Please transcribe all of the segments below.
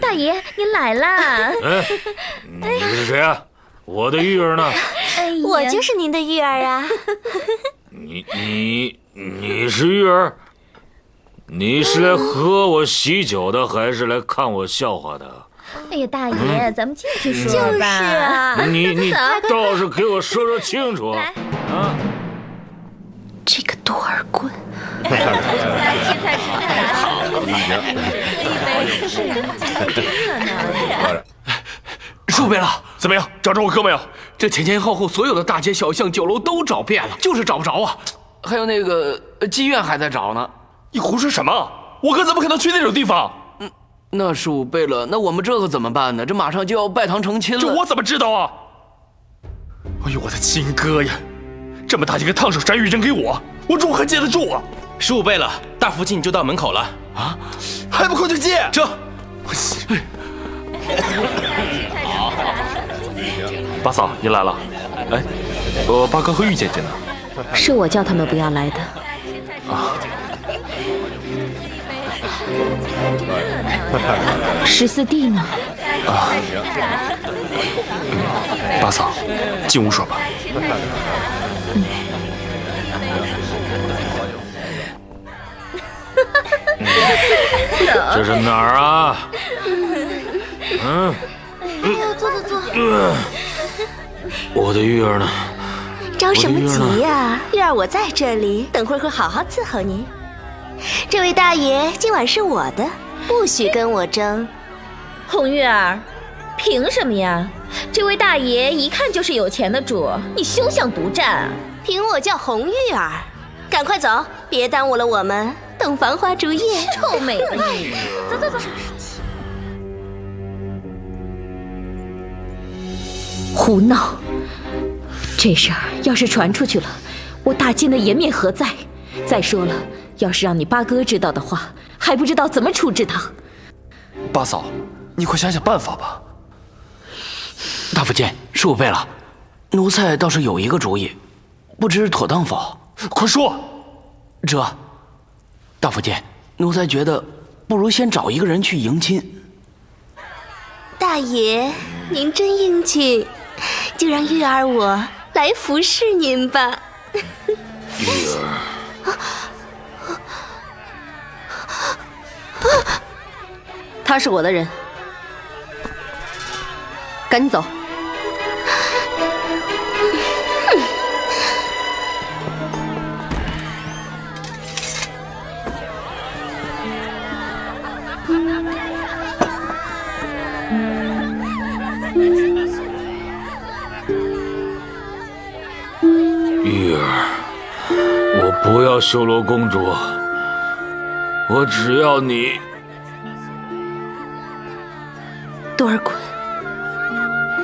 大爷，您来啦！你是谁啊？我的玉儿呢？我就是您的玉儿啊！你是玉儿？你是来喝我喜酒的，还是来看我笑话的？哎呀，大爷，咱们进去说吧。就是啊，你倒是给我说说清楚啊！这个多尔衮。吃菜啊！喝一杯，树贝了，怎么样？找着我哥没有？这前前后后所有的大街小巷、酒楼都找遍了，就是找不着啊。还有那个妓院还在找呢。你胡说什么？我哥怎么可能去那种地方？那树贝了，那我们这可怎么办呢？这马上就要拜堂成亲了。这我怎么知道啊？哎呦，我的亲哥呀！这么大一个烫手山芋扔给我，我如何接得住啊15倍了，大福晋就到门口了啊！还不快去接？这，八嫂，你来了。哎，八哥和玉姐姐呢？是我叫他们不要来的。啊。 14弟呢？啊，八嫂，进屋说吧。这是哪儿啊？坐。我的玉儿呢？着什么急呀？玉儿，我在这里，等会儿会好好伺候您。这位大爷，今晚是我的，不许跟我争。红玉儿，凭什么呀？这位大爷一看就是有钱的主，你休想独占。凭我叫红玉儿，赶快走，别耽误了我们等繁花烛夜。臭美的你，走。胡闹！这事儿要是传出去了，我大金的颜面何在？再说了，要是让你八哥知道的话，还不知道怎么处置他。八嫂，你快想想办法吧。大福晋，15倍了，奴才倒是有一个主意，不知妥当否？快说。这，大福晋，奴才觉得不如先找一个人去迎亲。大爷，您真英俊，就让玉儿我来服侍您吧。玉儿。 他是我的人，赶紧走。玉儿，我不要修罗公主，我只要你。 多尔衮，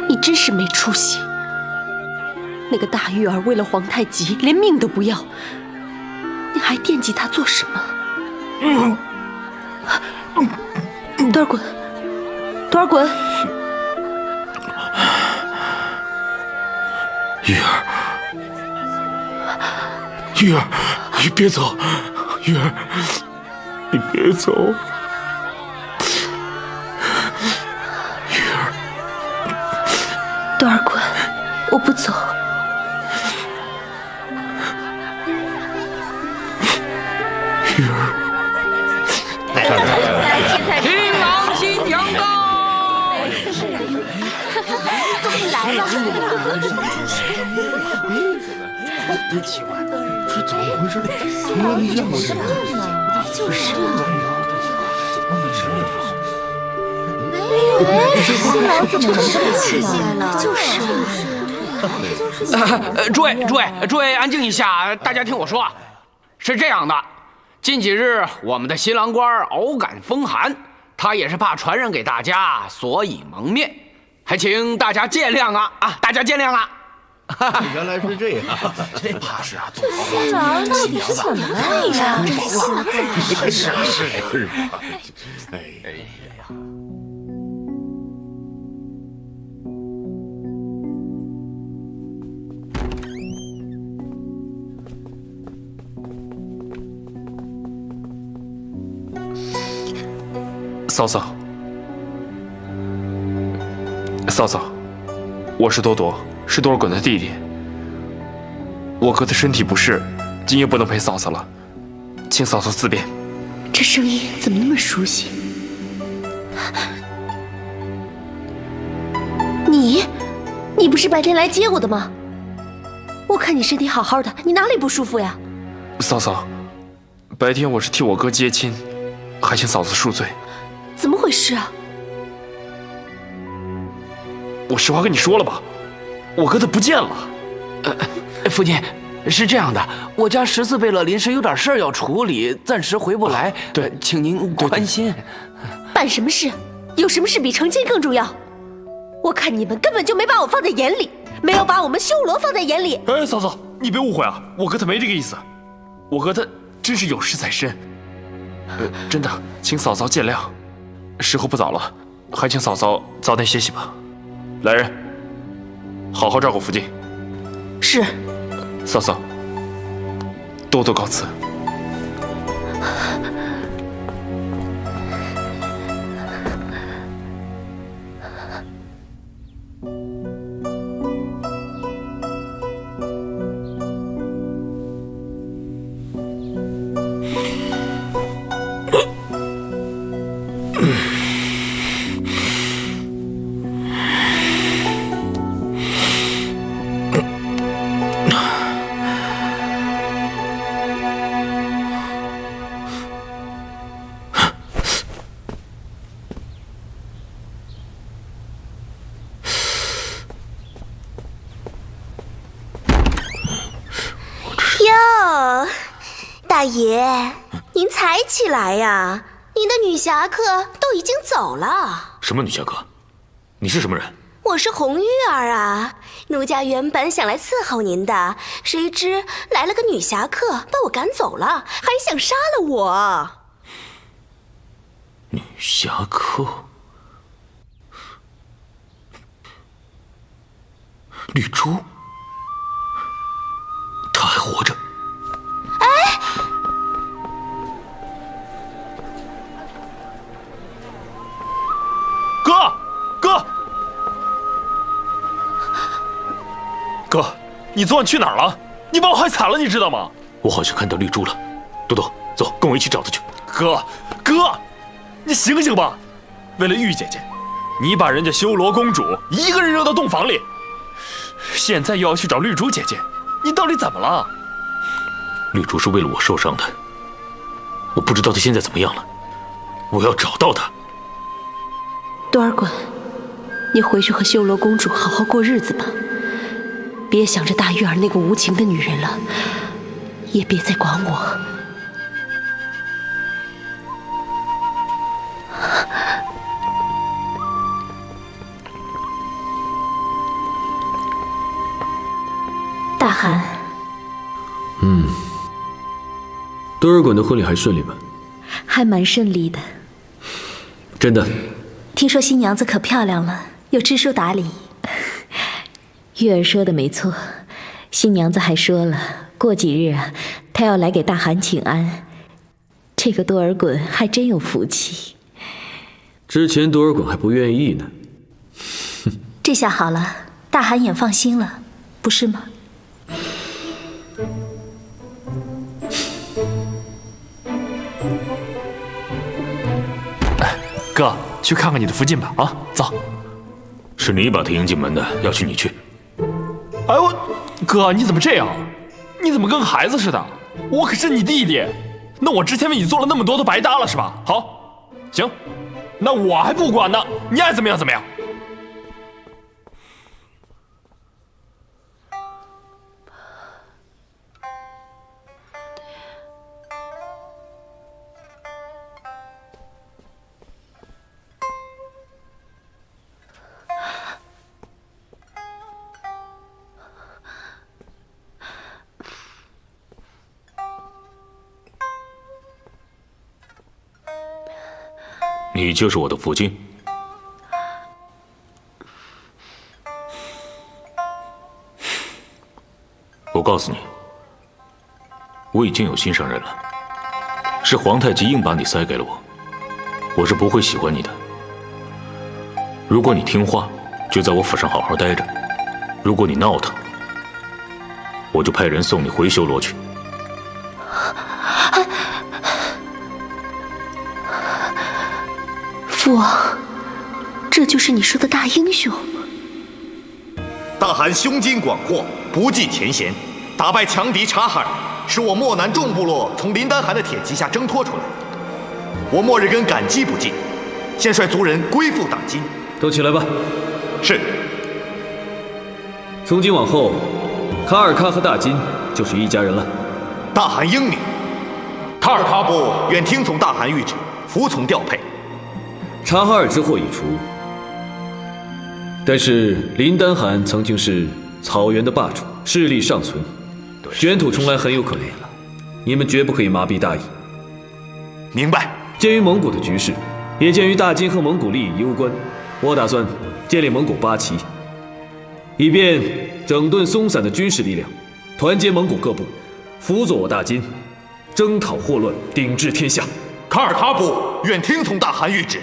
你真是没出息！那个大玉儿为了皇太极，连命都不要，你还惦记她做什么？多尔衮，多尔衮，玉儿，玉儿，你别走，玉儿，你别走。 多尔衮，我不走。玉儿，新郎新娘到！来了。奇怪，这怎么回事？从来没见过这样。就是啊。哎，新郎怎么这么气派了？就是诸位，安静一下，大家听我说，是这样的，近几日我们的新郎官偶感风寒，他也是怕传染给大家，所以蒙面，还请大家见谅啊！大家见谅啊！原来是这样，这怕是啊，新郎到底是怎么了呀？这新郎怎么了？是吧？哎呀！嫂嫂，我是多多，是多尔衮的弟弟。我哥的身体不适，今夜不能陪嫂嫂了，请嫂嫂自便。这声音怎么那么熟悉？你不是白天来接我的吗？我看你身体好好的，你哪里不舒服呀？嫂嫂，白天我是替我哥接亲，还请嫂子恕罪。怎么回事啊？我实话跟你说了吧，我哥他不见了。父亲，是这样的，我家14贝勒临时有点事儿要处理，暂时回不来。对，请您宽心。办什么事？有什么事比成亲更重要？我看你们根本就没把我放在眼里，没有把我们修罗放在眼里。哎，嫂嫂，你别误会啊，我哥他没这个意思，我哥他真是有事在身。真的，请嫂嫂见谅。时候不早了，还请嫂嫂早点歇息吧。来人，好好照顾福晋。是。嫂嫂，多多告辞。哟，大爷，您才起来呀？您的女侠客都已经走了。什么女侠客？你是什么人？我是红玉儿啊，奴家原本想来伺候您的，谁知来了个女侠客，把我赶走了，还想杀了我。女侠客？绿珠？她还活着？哎！哥，你昨晚去哪儿了？你把我害惨了，你知道吗？我好像看到绿珠了。多多，走，跟我一起找她去。哥，你醒醒吧！为了玉姐姐，你把人家修罗公主一个人扔到洞房里，现在又要去找绿珠姐姐，你到底怎么了？绿珠是为了我受伤的，我不知道她现在怎么样了，我要找到她。多尔衮，你回去和修罗公主好好过日子吧，别想着大玉儿那个无情的女人了，也别再管我。大汗，多尔衮的婚礼还顺利吗？还蛮顺利的。真的？听说新娘子可漂亮了，有知书达理。玉儿说的没错，新娘子还说了，过几日啊，她要来给大汗请安。这个多尔衮还真有福气。之前多尔衮还不愿意呢。这下好了，大汗也放心了，不是吗？哥，去看看你的福晋吧，啊，走。是你把他迎进门的，要去你去。哎呦，哥，你怎么这样？你怎么跟孩子似的？我可是你弟弟，那我之前为你做了那么多都白搭了是吧？好，行，那我还不管呢，你爱怎么样怎么样。你就是我的福晋。我告诉你，我已经有心上人了，是皇太极硬把你塞给了我，我是不会喜欢你的。如果你听话，就在我府上好好待着；如果你闹腾，我就派人送你回修罗去。父王，这就是你说的大英雄。大汗胸襟广阔，不计前嫌，打败强敌察哈尔，使我漠南众部落从林丹汗的铁骑下挣脱出来。我莫日根感激不尽，现率族人归附党金。都起来吧。是。从今往后，卡尔喀和大金就是一家人了。大汗英明，塔尔喀部愿听从大汗谕旨，服从调配。察哈尔之祸已除，但是林丹汗曾经是草原的霸主，势力尚存，卷土重来很有可能。你们绝不可以麻痹大意。明白。鉴于蒙古的局势，也鉴于大金和蒙古利益攸关，我打算建立蒙古八旗，以便整顿松散的军事力量，团结蒙古各部，辅佐我大金，征讨祸乱，鼎治天下。卡尔喀部愿听从大汗谕旨。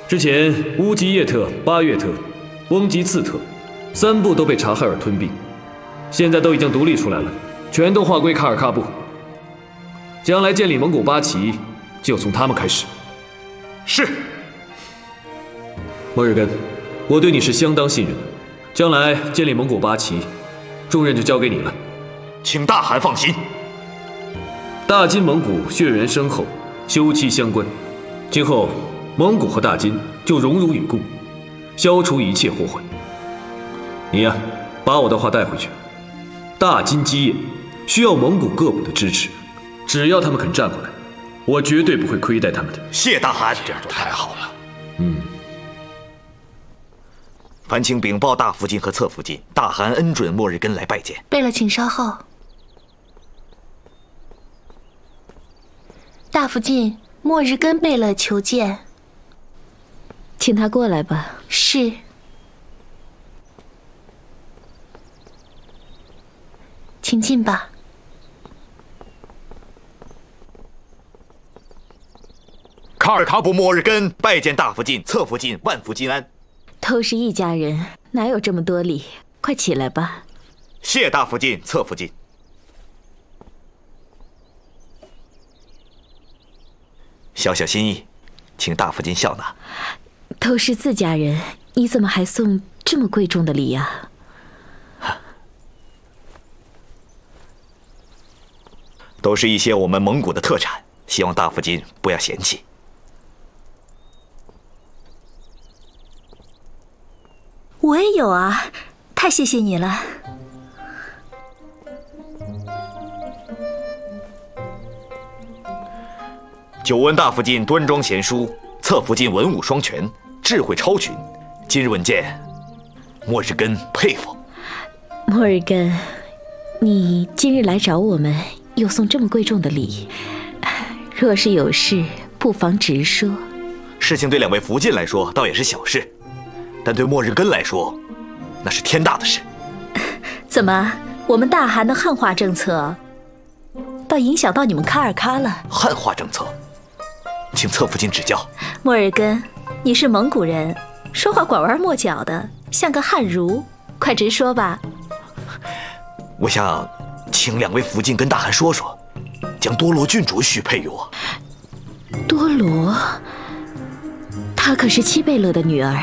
之前乌吉叶特、巴月特、翁吉次特3部都被察哈尔吞并，现在都已经独立出来了，全都划归卡尔喀部。将来建立蒙古八旗，就从他们开始。是。莫日根，我对你是相当信任的，将来建立蒙古八旗，重任就交给你了。请大汗放心。大金蒙古血缘深厚，休戚相关，今后蒙古和大金就荣辱与共，消除一切祸患。你呀，把我的话带回去。大金基业需要蒙古各部的支持，只要他们肯站过来，我绝对不会亏待他们的。谢大汗，这样就太好了。烦请禀报大福晋和侧福晋，大汗恩准莫日根来拜见。贝勒，请稍后。大福晋，莫日根贝勒求见。请他过来吧。是。请进吧。卡尔喀部莫日根拜见大福晋、侧福晋，万福金安。都是一家人，哪有这么多礼？快起来吧。谢大福晋、侧福晋。小小心意，请大福晋笑纳。都是自家人，你怎么还送这么贵重的礼呀？都是一些我们蒙古的特产，希望大福晋不要嫌弃。我也有啊，太谢谢你了。久闻大福晋端庄贤淑，侧福晋文武双全，智慧超群。今日闻见，莫日根佩服。莫日根，你今日来找我们，又送这么贵重的礼，若是有事，不妨直说。事情对2位福晋来说倒也是小事，但对莫日根来说，那是天大的事。怎么，我们大汗的汉化政策，倒影响到你们卡尔喀了？汉化政策，请侧福晋指教。莫日根，你是蒙古人，说话拐弯抹角的，像个汉儒，快直说吧。我想请2位福晋跟大汗说说，将多罗郡主许配于我。多罗，她可是七贝勒的女儿，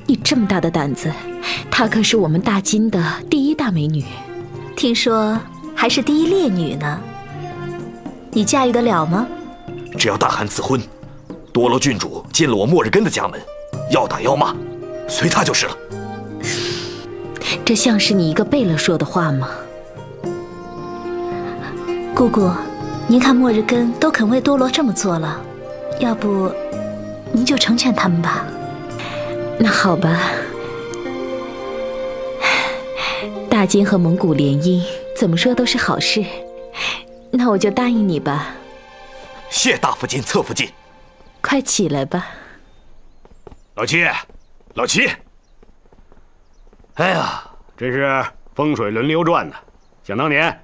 你这么大的胆子，她可是我们大金的第1大美女，听说还是第1烈女呢。你驾驭得了吗？只要大汗赐婚，多罗郡主进了我莫日根的家门，要打要骂，随他就是了。这像是你一个贝勒说的话吗？姑姑，您看莫日根都肯为多罗这么做了，要不您就成全他们吧。那好吧，大金和蒙古联姻，怎么说都是好事，那我就答应你吧。谢大福晋、侧福晋，快起来吧。老七，老七，哎呀，真是风水轮流转呢。想当年，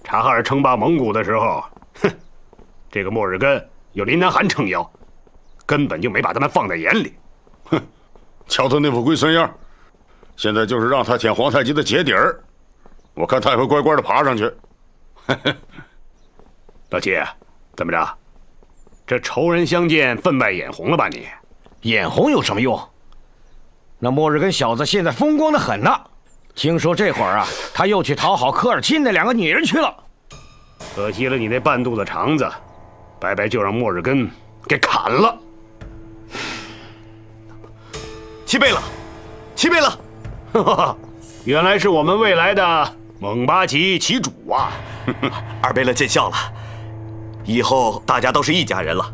察哈尔称霸蒙古的时候，哼，这个莫日根有林南汗撑腰，根本就没把他们放在眼里。哼，瞧他那副龟孙样，现在就是让他舔皇太极的鞋底儿，我看他也会乖乖的爬上去。老七，怎么着？这仇人相见，分外眼红了吧你？眼红有什么用？那莫日根小子现在风光的很呢，听说这会儿啊，他又去讨好科尔沁那2个女人去了。可惜了你那半肚子肠子，白白就让莫日根给砍了。齐贝勒，齐贝勒，哈哈，原来是我们未来的蒙巴旗旗主啊！二贝勒见笑了，以后大家都是一家人了，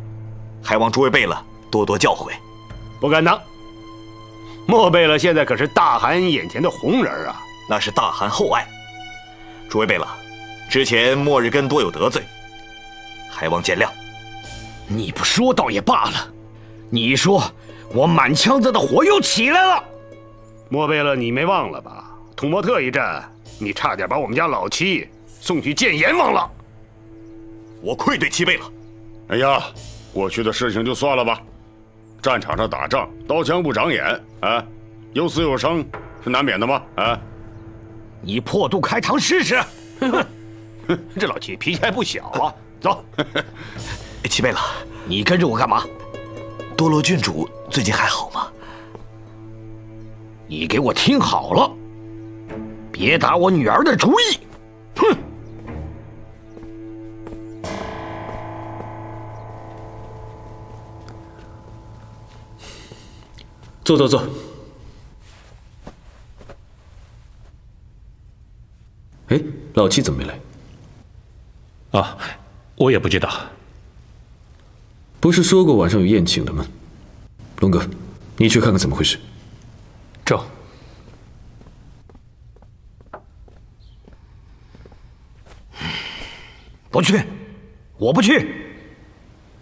还望诸位贝勒多多教诲。不敢当，莫贝勒现在可是大汗眼前的红人啊！那是大汗厚爱。诸位贝勒，之前莫日根多有得罪，还望见谅。你不说倒也罢了，你一说，我满腔子的火又起来了。莫贝勒，你没忘了吧？图莫特一战，你差点把我们家老七送去见阎王了。我愧对齐贝勒。哎呀，过去的事情就算了吧。战场上打仗，刀枪不长眼啊，有死有伤是难免的吗？啊，你破肚开膛试试。这老七脾气还不小啊！走。齐贝勒，你跟着我干嘛？多罗郡主最近还好吗？你给我听好了，别打我女儿的主意！哼！坐坐坐。哎，老七怎么没来？啊，我也不知道。不是说过晚上有宴请的吗？龙哥，你去看看怎么回事。正。不去，我不去。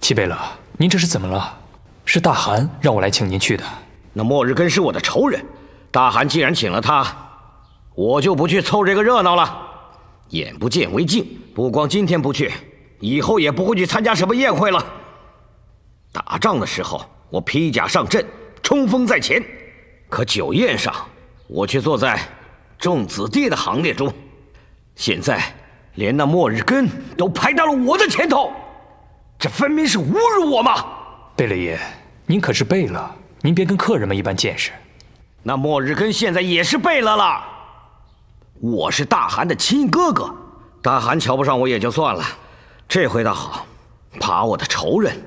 齐贝勒，您这是怎么了？是大汗让我来请您去的。那莫日根是我的仇人，大汗既然请了他，我就不去凑这个热闹了。眼不见为净，不光今天不去，以后也不会去参加什么宴会了。打仗的时候，我披甲上阵，冲锋在前；可酒宴上，我却坐在众子弟的行列中。现在连那莫日根都排到了我的前头，这分明是侮辱我嘛！贝勒爷，您可是贝勒，您别跟客人们一般见识。那莫日根现在也是贝勒了，我是大汗的亲哥哥，大汗瞧不上我也就算了，这回倒好，把我的仇人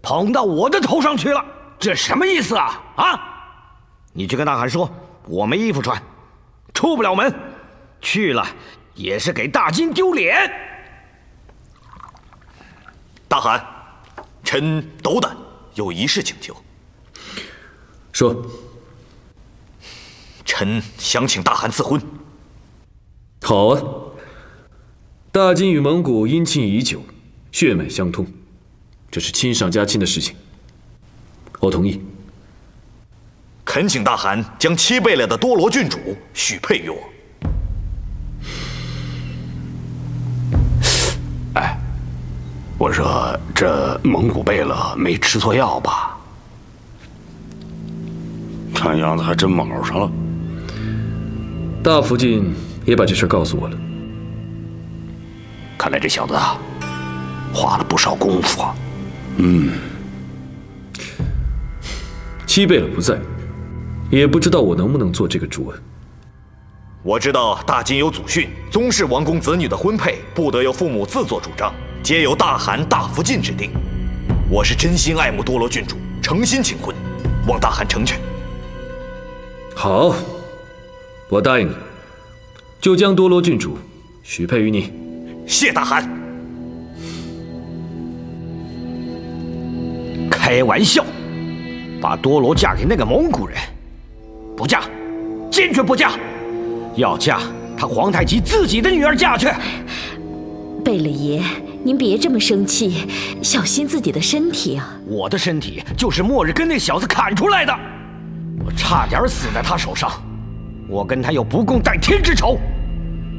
捧到我的头上去了，这什么意思啊？啊！你去跟大汗说，我没衣服穿，出不了门，去了也是给大金丢脸。大汗，臣斗胆有一事请求。说。臣想请大汗赐婚。好啊，大金与蒙古姻亲已久，血脉相通，这是亲上加亲的事情，我同意。恳请大汗将7贝勒的多罗郡主许配于我。哎，我说这蒙古贝勒没吃错药吧？看样子还真卯上了。大福晋也把这事告诉我了。看来这小子啊，花了不少功夫啊。7贝勒不在，也不知道我能不能做这个主恩。我知道大金有祖训，宗室王公子女的婚配不得由父母自作主张，皆由大汗大福晋指定。我是真心爱慕多罗郡主，诚心请婚，望大汗成全。好，我答应你，就将多罗郡主许配于你。谢大汗。开玩笑，把多罗嫁给那个蒙古人，不嫁，坚决不嫁。要嫁，他皇太极自己的女儿嫁去。贝勒爷，您别这么生气，小心自己的身体啊！我的身体就是末日根那小子砍出来的，我差点死在他手上。我跟他有不共戴天之仇，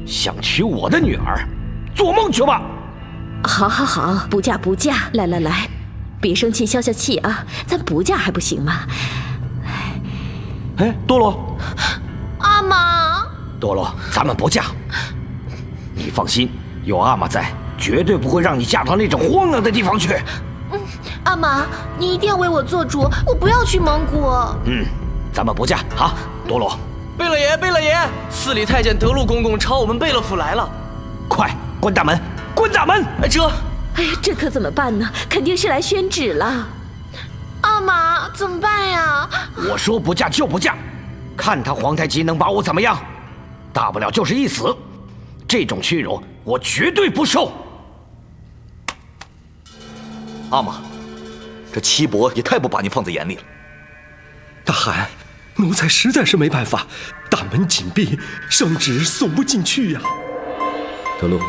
想娶我的女儿，做梦去吧！好，好，好，不嫁不嫁！来来来，别生气，消消气啊！咱不嫁还不行吗？哎，多罗，阿玛，多罗，咱们不嫁。你放心。有阿玛在，绝对不会让你嫁到那种荒凉的地方去。阿玛，你一定要为我做主，我不要去蒙古。咱们不嫁啊，多罗。贝勒爷，贝勒爷，寺里太监德禄公公朝我们贝勒府来了，快关大门，关大门！哎呀，这可怎么办呢？肯定是来宣旨了。阿玛，怎么办呀？我说不嫁就不嫁，看他皇太极能把我怎么样？大不了就是一死，这种屈辱。我绝对不受。阿玛，这七伯也太不把您放在眼里了。大汗，奴才实在是没办法，大门紧闭，圣旨送不进去呀。德禄，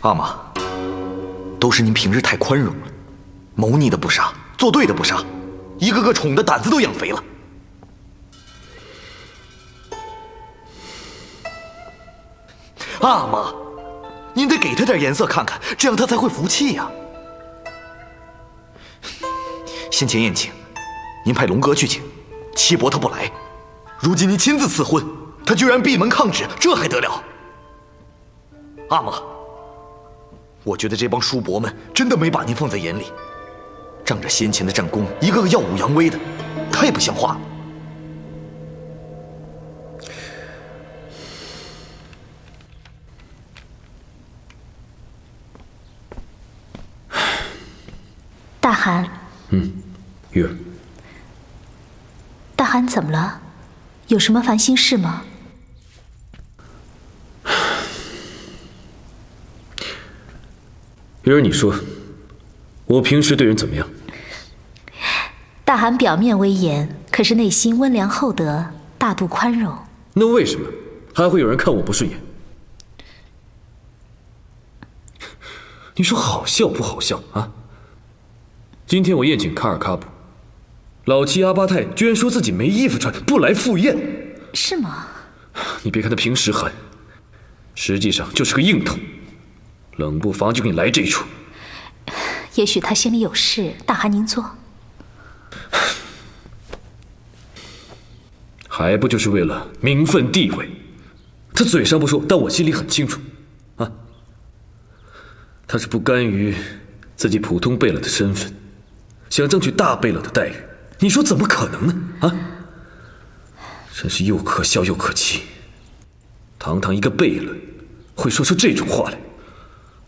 阿玛，都是您平日太宽容了，谋逆的不杀，做对的不杀，一个个宠的胆子都养肥了。阿玛，您得给他点颜色看看，这样他才会服气呀。先前宴请，您派龙哥去请，七伯他不来，如今您亲自赐婚，他居然闭门抗旨，这还得了？阿玛，我觉得这帮叔伯们真的没把您放在眼里，仗着先前的战功，一个个耀武扬威的，太不像话了。大汗，玉儿，大汗怎么了？有什么烦心事吗？玉儿，你说，我平时对人怎么样？大汗表面威严，可是内心温良厚德，大度宽容。那为什么还会有人看我不顺眼？你说好笑不好笑啊？今天我宴请卡尔喀布，老七阿巴泰居然说自己没衣服穿，不来赴宴。是吗？你别看他平时狠，实际上就是个硬头，冷不防就给你来这一出。也许他心里有事，大汗您坐。还不就是为了名分地位？他嘴上不说，但我心里很清楚，啊，他是不甘于自己普通贝勒的身份，想争取大贝勒的待遇。你说怎么可能呢？啊，真是又可笑又可气。堂堂一个贝勒，会说出这种话来。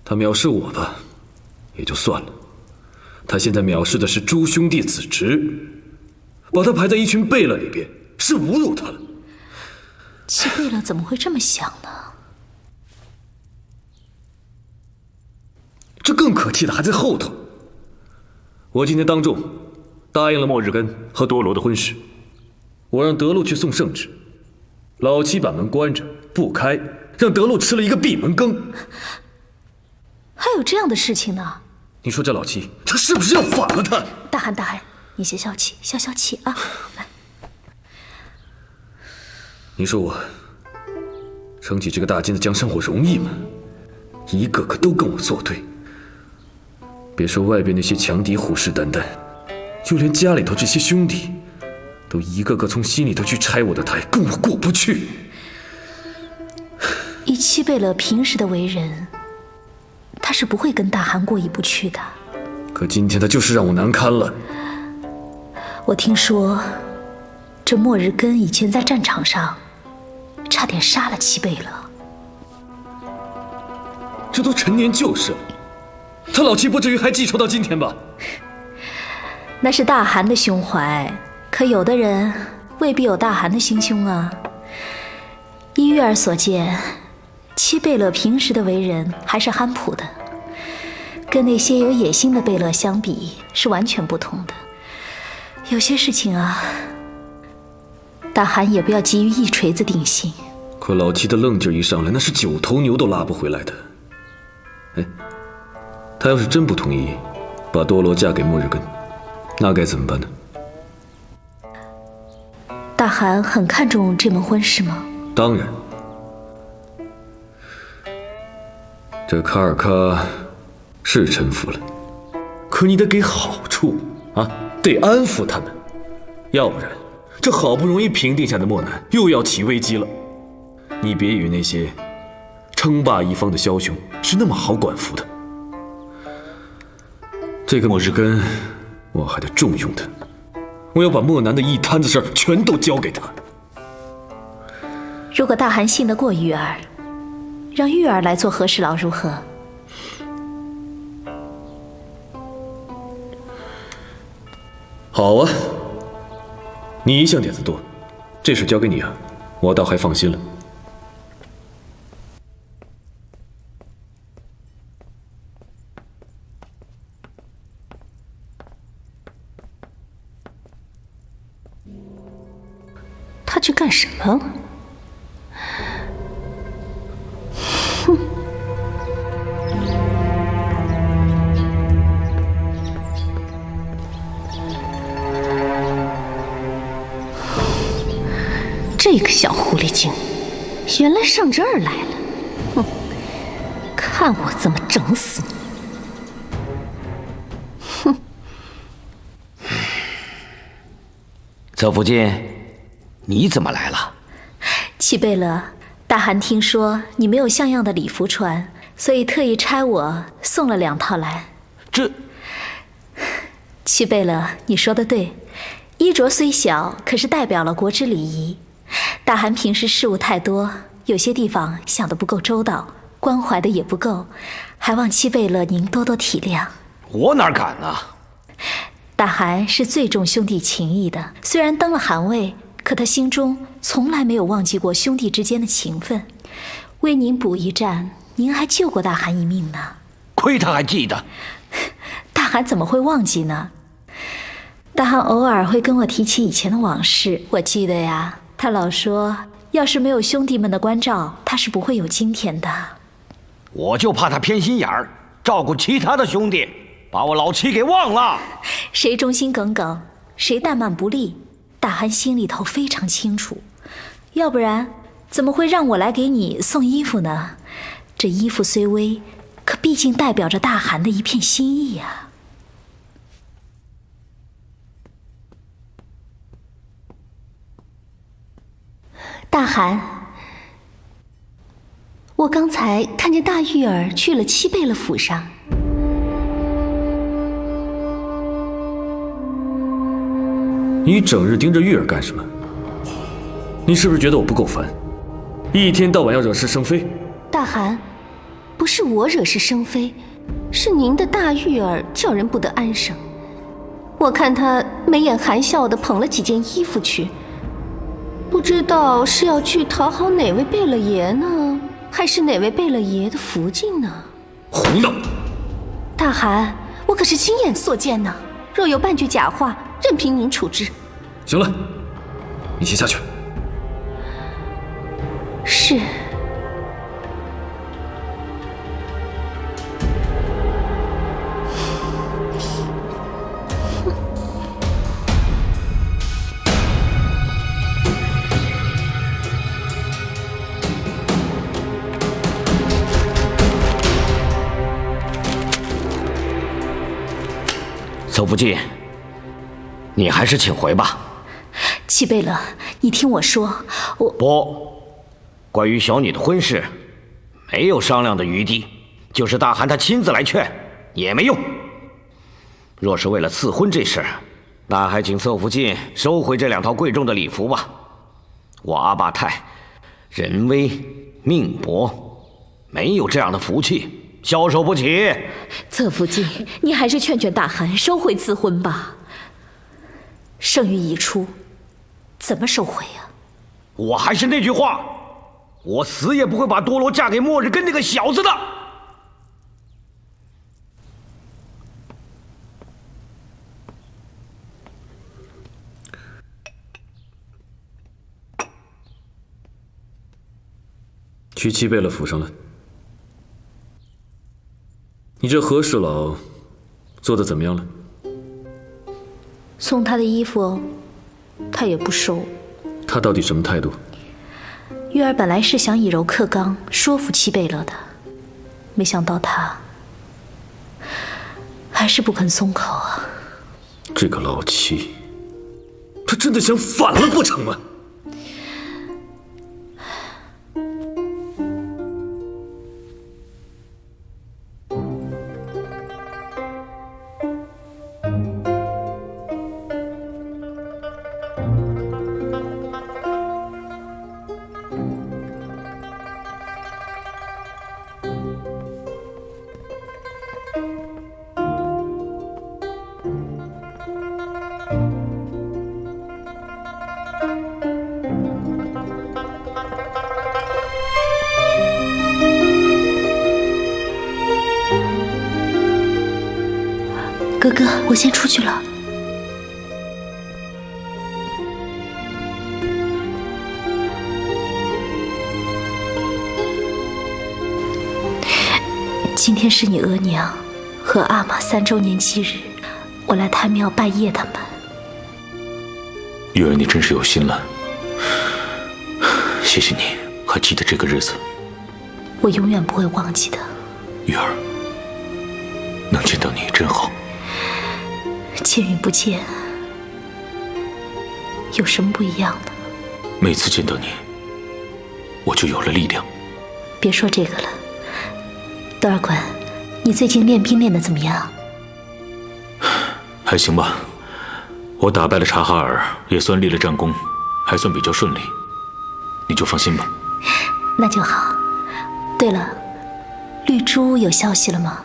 他藐视我吧，也就算了，他现在藐视的是诸兄弟子侄，把他排在一群贝勒里边，是侮辱他了。七贝勒怎么会这么想呢？这更可气的还在后头。我今天当众答应了莫日根和多罗的婚事，我让德禄去送圣旨，老七把门关着不开，让德禄吃了一个闭门羹。还有这样的事情呢？你说这老七他是不是要反了他？大汗，大汗，你消消气，消消气啊！来，你说我撑起这个大金的江山，我容易吗？一个个都跟我作对。别说外边那些强敌虎视眈眈，就连家里头这些兄弟，都一个个从心里头去拆我的台，跟我过不去。以七贝勒平时的为人，他是不会跟大汗过意不去的。可今天他就是让我难堪了。我听说，这末日根以前在战场上差点杀了七贝勒。这都陈年旧事了，他老七不至于还记仇到今天吧？那是大汗的胸怀，可有的人未必有大汗的心胸啊。依玉儿所见，七贝勒平时的为人还是憨朴的，跟那些有野心的贝勒相比是完全不同的。有些事情啊，大汗也不要急于一锤子定心。可老七的愣劲一上来，那是9头牛都拉不回来的。哎，他要是真不同意把多罗嫁给莫日根，那该怎么办呢？大汗很看重这门婚事吗？当然，这卡尔喀是臣服了，可你得给好处啊，得安抚他们，要不然这好不容易平定下的漠南又要起危机了。你别以为那些称霸一方的枭雄是那么好管服的。这个莫日根，我还得重用他，我要把漠南的一摊子事儿全都交给他。如果大汗信得过玉儿，让玉儿来做和事佬如何？好啊，你一向点子多，这事交给你啊，我倒还放心了。他去干什么了？哼！这个小狐狸精，原来上这儿来了！哼，看我怎么整死你！哼！侧福晋，你怎么来了？七贝勒，大汗听说你没有像样的礼服穿，所以特意差我送了2套来。这，七贝勒，你说的对，衣着虽小，可是代表了国之礼仪。大汗平时事务太多，有些地方想得不够周到，关怀的也不够，还望七贝勒您多多体谅。我哪敢呢？大汗是最重兄弟情谊的，虽然登了汗位，可他心中从来没有忘记过兄弟之间的情分。为您补一战，您还救过大汗一命呢。亏他还记得。大汗怎么会忘记呢？大汗偶尔会跟我提起以前的往事，我记得呀，他老说要是没有兄弟们的关照，他是不会有今天的。我就怕他偏心眼儿，照顾其他的兄弟，把我老七给忘了。谁忠心耿耿，谁怠慢不力，大汗心里头非常清楚。要不然怎么会让我来给你送衣服呢？这衣服虽微，可毕竟代表着大汗的一片心意啊。大汗，我刚才看见大玉儿去了七贝勒府上。你整日盯着玉儿干什么？你是不是觉得我不够烦？一天到晚要惹是生非。大汗，不是我惹是生非，是您的大玉儿叫人不得安生。我看她眉眼含笑地捧了几件衣服去，不知道是要去讨好哪位贝勒爷呢，还是哪位贝勒爷的福晋呢？胡闹！大汗，我可是亲眼所见呢，若有半句假话，任凭您处置。行了，你先下去。是。走不进，你还是请回吧。七贝勒，你听我说，不，关于小女的婚事，没有商量的余地，就是大汗他亲自来劝也没用。若是为了赐婚这事，那还请侧福晋收回这2套贵重的礼服吧。我阿坝泰人微命薄，没有这样的福气，消受不起。侧福晋，你还是劝劝大汗收回赐婚吧。圣谕已出，怎么收回呀？我还是那句话，我死也不会把多罗嫁给末日根那个小子的。去齐贝勒府上了。你这和事佬做的怎么样了？送他的衣服，他也不收。他到底什么态度？月儿本来是想以柔克刚，说服齐贝勒的，没想到他还是不肯松口啊。这个老七，他真的想反了不成吗？哥哥，我先出去了。今天是你额娘和阿玛3周年忌日，我来太庙拜谒他们。月儿，你真是有心了，谢谢你还记得这个日子。我永远不会忘记的。月儿，能见到你真好。见与不见，有什么不一样呢？每次见到你，我就有了力量。别说这个了，多尔衮，你最近练兵练得怎么样？还行吧，我打败了察哈尔，也算立了战功，还算比较顺利。你就放心吧。那就好。对了，绿珠有消息了吗？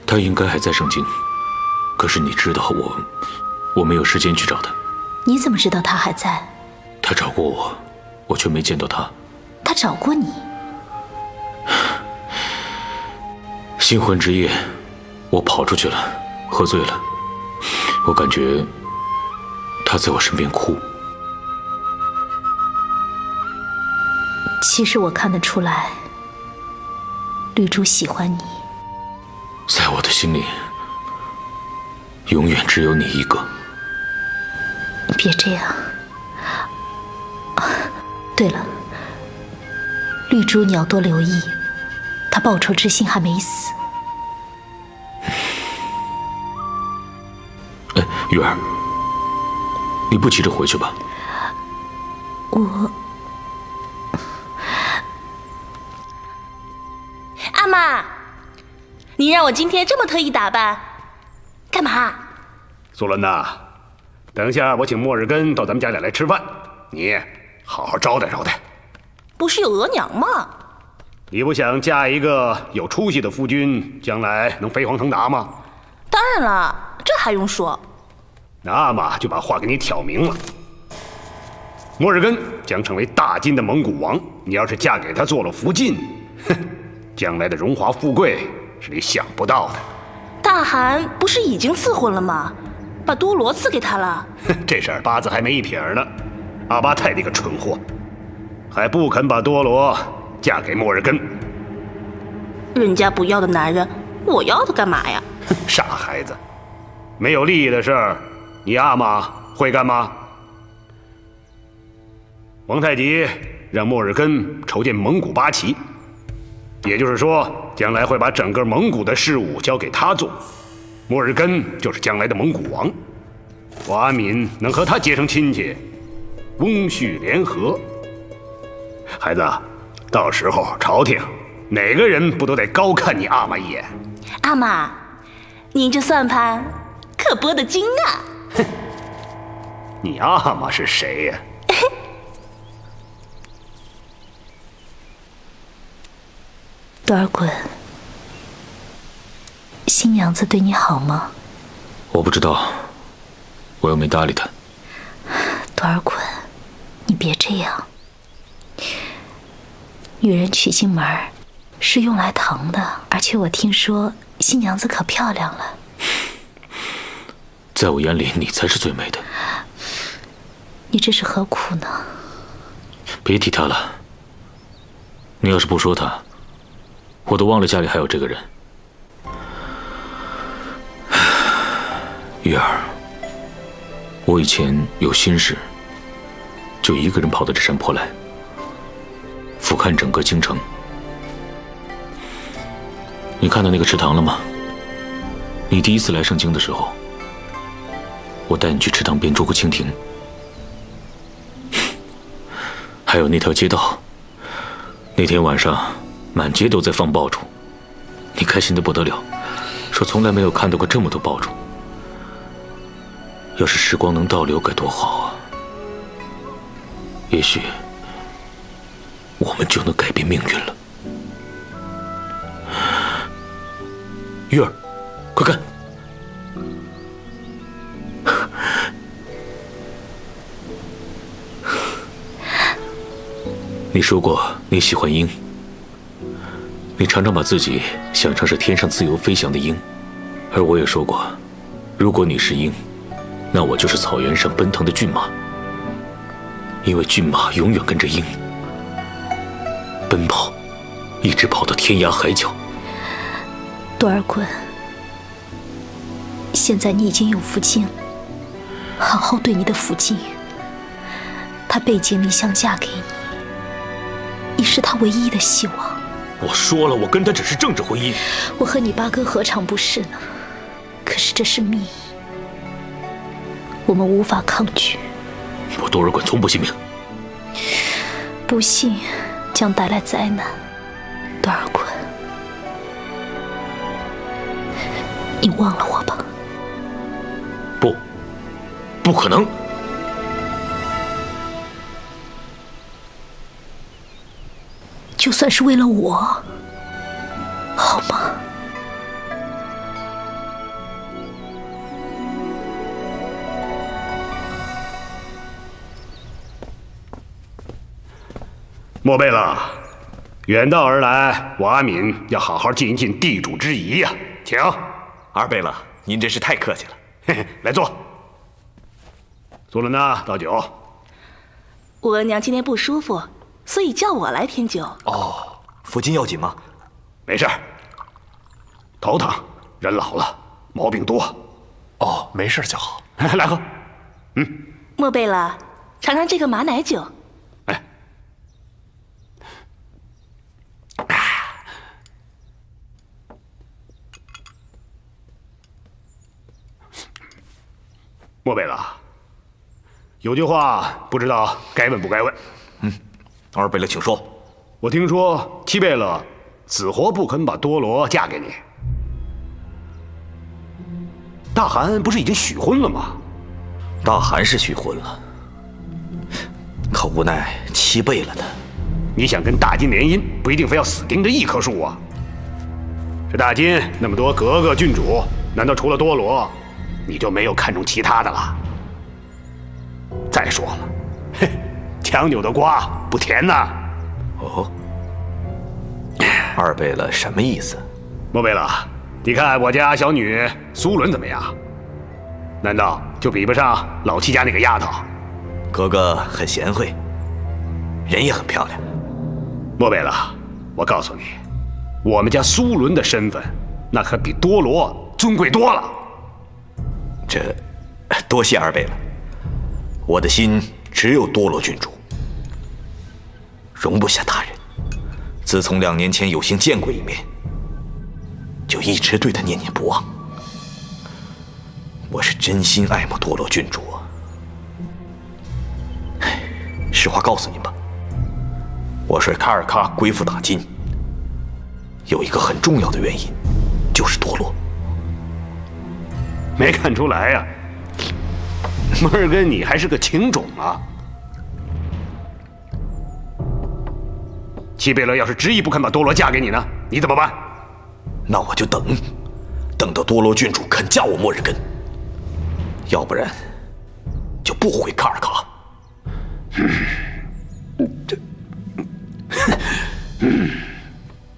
他应该还在圣经。可是你知道我没有时间去找他。你怎么知道他还在？他找过我，我却没见到他。他找过你？新婚之夜，我跑出去了，喝醉了。我感觉他在我身边哭。其实我看得出来，绿珠喜欢你。在我的心里，永远只有你一个。别这样。对了，绿珠你要多留意，他报仇之心还没死。哎，月儿，你不急着回去吧？阿玛，你让我今天这么特意打扮，干嘛？苏伦呐，等一下我请末日根到咱们家里来吃饭，你好好招待招待。不是有额娘吗？你不想嫁一个有出息的夫君，将来能飞黄腾达吗？当然了，这还用说。那阿玛就把话给你挑明了，末日根将成为大金的蒙古王，你要是嫁给他做了福晋，哼，将来的荣华富贵是你想不到的。大汗不是已经赐婚了吗？把多罗赐给他了。这事儿八字还没一撇呢。阿巴泰那个蠢货，还不肯把多罗嫁给末日根。人家不要的男人，我要他干嘛呀？傻孩子，没有利益的事儿，你阿玛会干吗？皇太极让末日根筹建蒙古八旗，也就是说，将来会把整个蒙古的事务交给他做。末日根就是将来的蒙古王，我阿敏能和他结成亲戚，翁婿联合。孩子，到时候朝廷哪个人不都得高看你阿玛一眼？阿玛，您这算盘可拨得精啊！哼，你阿玛是谁呀？多多尔衮，新娘子对你好吗？我不知道，我又没搭理她。多尔衮，你别这样。女人娶进门是用来疼的，而且我听说新娘子可漂亮了。在我眼里，你才是最美的。你这是何苦呢？别提她了。你要是不说她，我都忘了家里还有这个人。玉儿，我以前有心事，就一个人跑到这山坡来，俯瞰整个京城。你看到那个池塘了吗？你第一次来盛京的时候，我带你去池塘边捉过蜻蜓。还有那条街道，那天晚上满街都在放爆竹，你开心得不得了，说从来没有看到过这么多爆竹。要是时光能倒流该多好啊！也许我们就能改变命运了。玉儿，快看！你说过你喜欢鹰，你常常把自己想成是天上自由飞翔的鹰，而我也说过，如果你是鹰，那我就是草原上奔腾的骏马，因为骏马永远跟着鹰奔跑，一直跑到天涯海角。多尔衮，现在你已经有福晋了，好好对你的福晋。他背井离乡嫁给你，你是他唯一的希望。我说了，我跟他只是政治婚姻。我和你八哥何尝不是呢？可是这是命，我们无法抗拒。我多尔衮从不信命，不信将带来灾难。多尔衮，你忘了我吧。不，不可能。就算是为了我，好吗？莫贝勒，远道而来，我阿敏要好好尽一尽地主之谊呀，请。二贝勒，您真是太客气了。嘿嘿，来坐。苏伦娜，倒酒。武额娘今天不舒服，所以叫我来添酒。哦，福晋要紧吗？没事儿，头疼，人老了，毛病多。哦，没事就好。来喝。莫贝勒，尝尝这个马奶酒。莫贝勒，有句话不知道该问不该问。二贝勒，请说。我听说七贝勒死活不肯把多罗嫁给你。大汗不是已经许婚了吗？大汗是许婚了，可无奈七贝勒呢？你想跟大金联姻，不一定非要死盯着一棵树啊。这大金那么多格格郡主，难道除了多罗，你就没有看中其他的了？再说了，嘿，强扭的瓜不甜呐。哦，二贝勒什么意思？莫贝勒，你看我家小女苏伦怎么样？难道就比不上老七家那个丫头？格格很贤惠，人也很漂亮。莫贝勒，我告诉你，我们家苏伦的身份，那可比多罗尊贵多了。这，多谢二贝勒。我的心只有多罗郡主，容不下他人。自从2年前有幸见过一面，就一直对他念念不忘。我是真心爱慕多罗郡主啊。实话告诉您吧，我率卡尔喀归附大金，有一个很重要的原因，就是多罗。没看出来呀，摩尔根你还是个情种啊！七贝勒要是执意不肯把多罗嫁给你呢，你怎么办？那我就等到多罗郡主肯嫁我末日根，要不然就不回卡尔卡。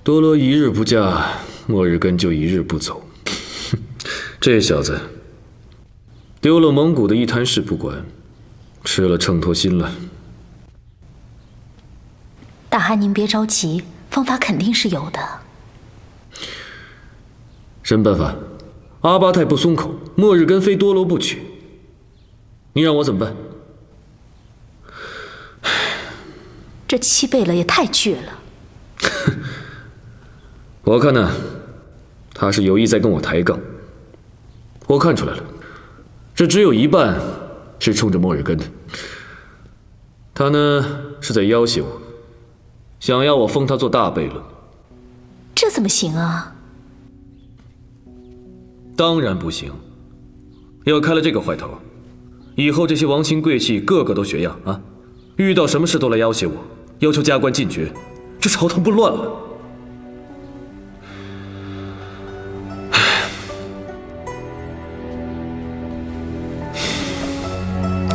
多罗一日不嫁，末日根就一日不走。这小子丢了蒙古的一滩事不管，吃了秤砣心了。大汗，您别着急，方法肯定是有的。什么办法？阿巴泰不松口，末日根非多罗不娶。你让我怎么办？这七贝勒也太倔了。我看呢，他是有意在跟我抬杠。我看出来了，这只有一半是冲着末日根的。他呢是在要挟我，想要我封他做大贝勒。这怎么行啊？当然不行。要开了这个坏头，以后这些王亲贵戚个个都学样啊！遇到什么事都来要挟我，要求加官进爵，这朝堂不乱了？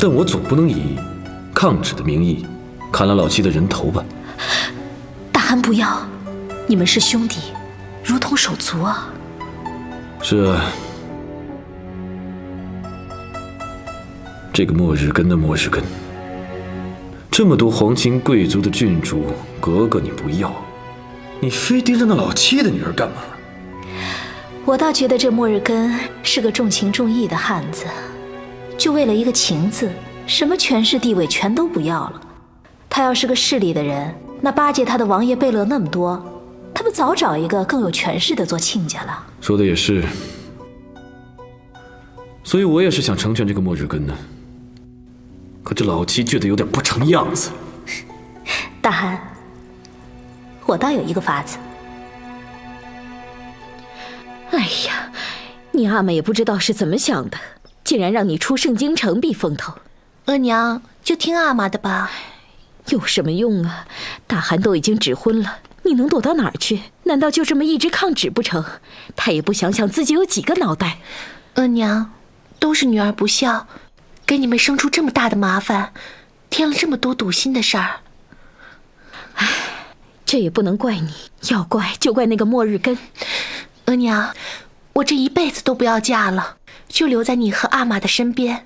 但我总不能以抗旨的名义砍了老七的人头吧？大汗不要，你们是兄弟，如同手足啊。是啊，这个末日根的末日根，这么多皇亲贵族的郡主格格你不要，你非盯着那老七的女儿干嘛？我倒觉得这末日根是个重情重义的汉子。就为了一个情字，什么权势地位全都不要了。他要是个势利的人，那巴结他的王爷贝勒那么多，他们早找一个更有权势的做亲家了。说的也是，所以我也是想成全这个末日根呢。可这老七倔得有点不成样子。大汗，我倒有一个法子。哎呀，你阿玛也不知道是怎么想的，竟然让你出盛京城避风头。额娘就听阿玛的吧。有什么用啊？大汗都已经指婚了，你能躲到哪儿去？难道就这么一直抗旨不成？他也不想想自己有几个脑袋。额娘，都是女儿不孝，给你们生出这么大的麻烦，添了这么多堵心的事儿。唉，这也不能怪你，要怪就怪那个末日根。额娘，我这一辈子都不要嫁了，就留在你和阿玛的身边。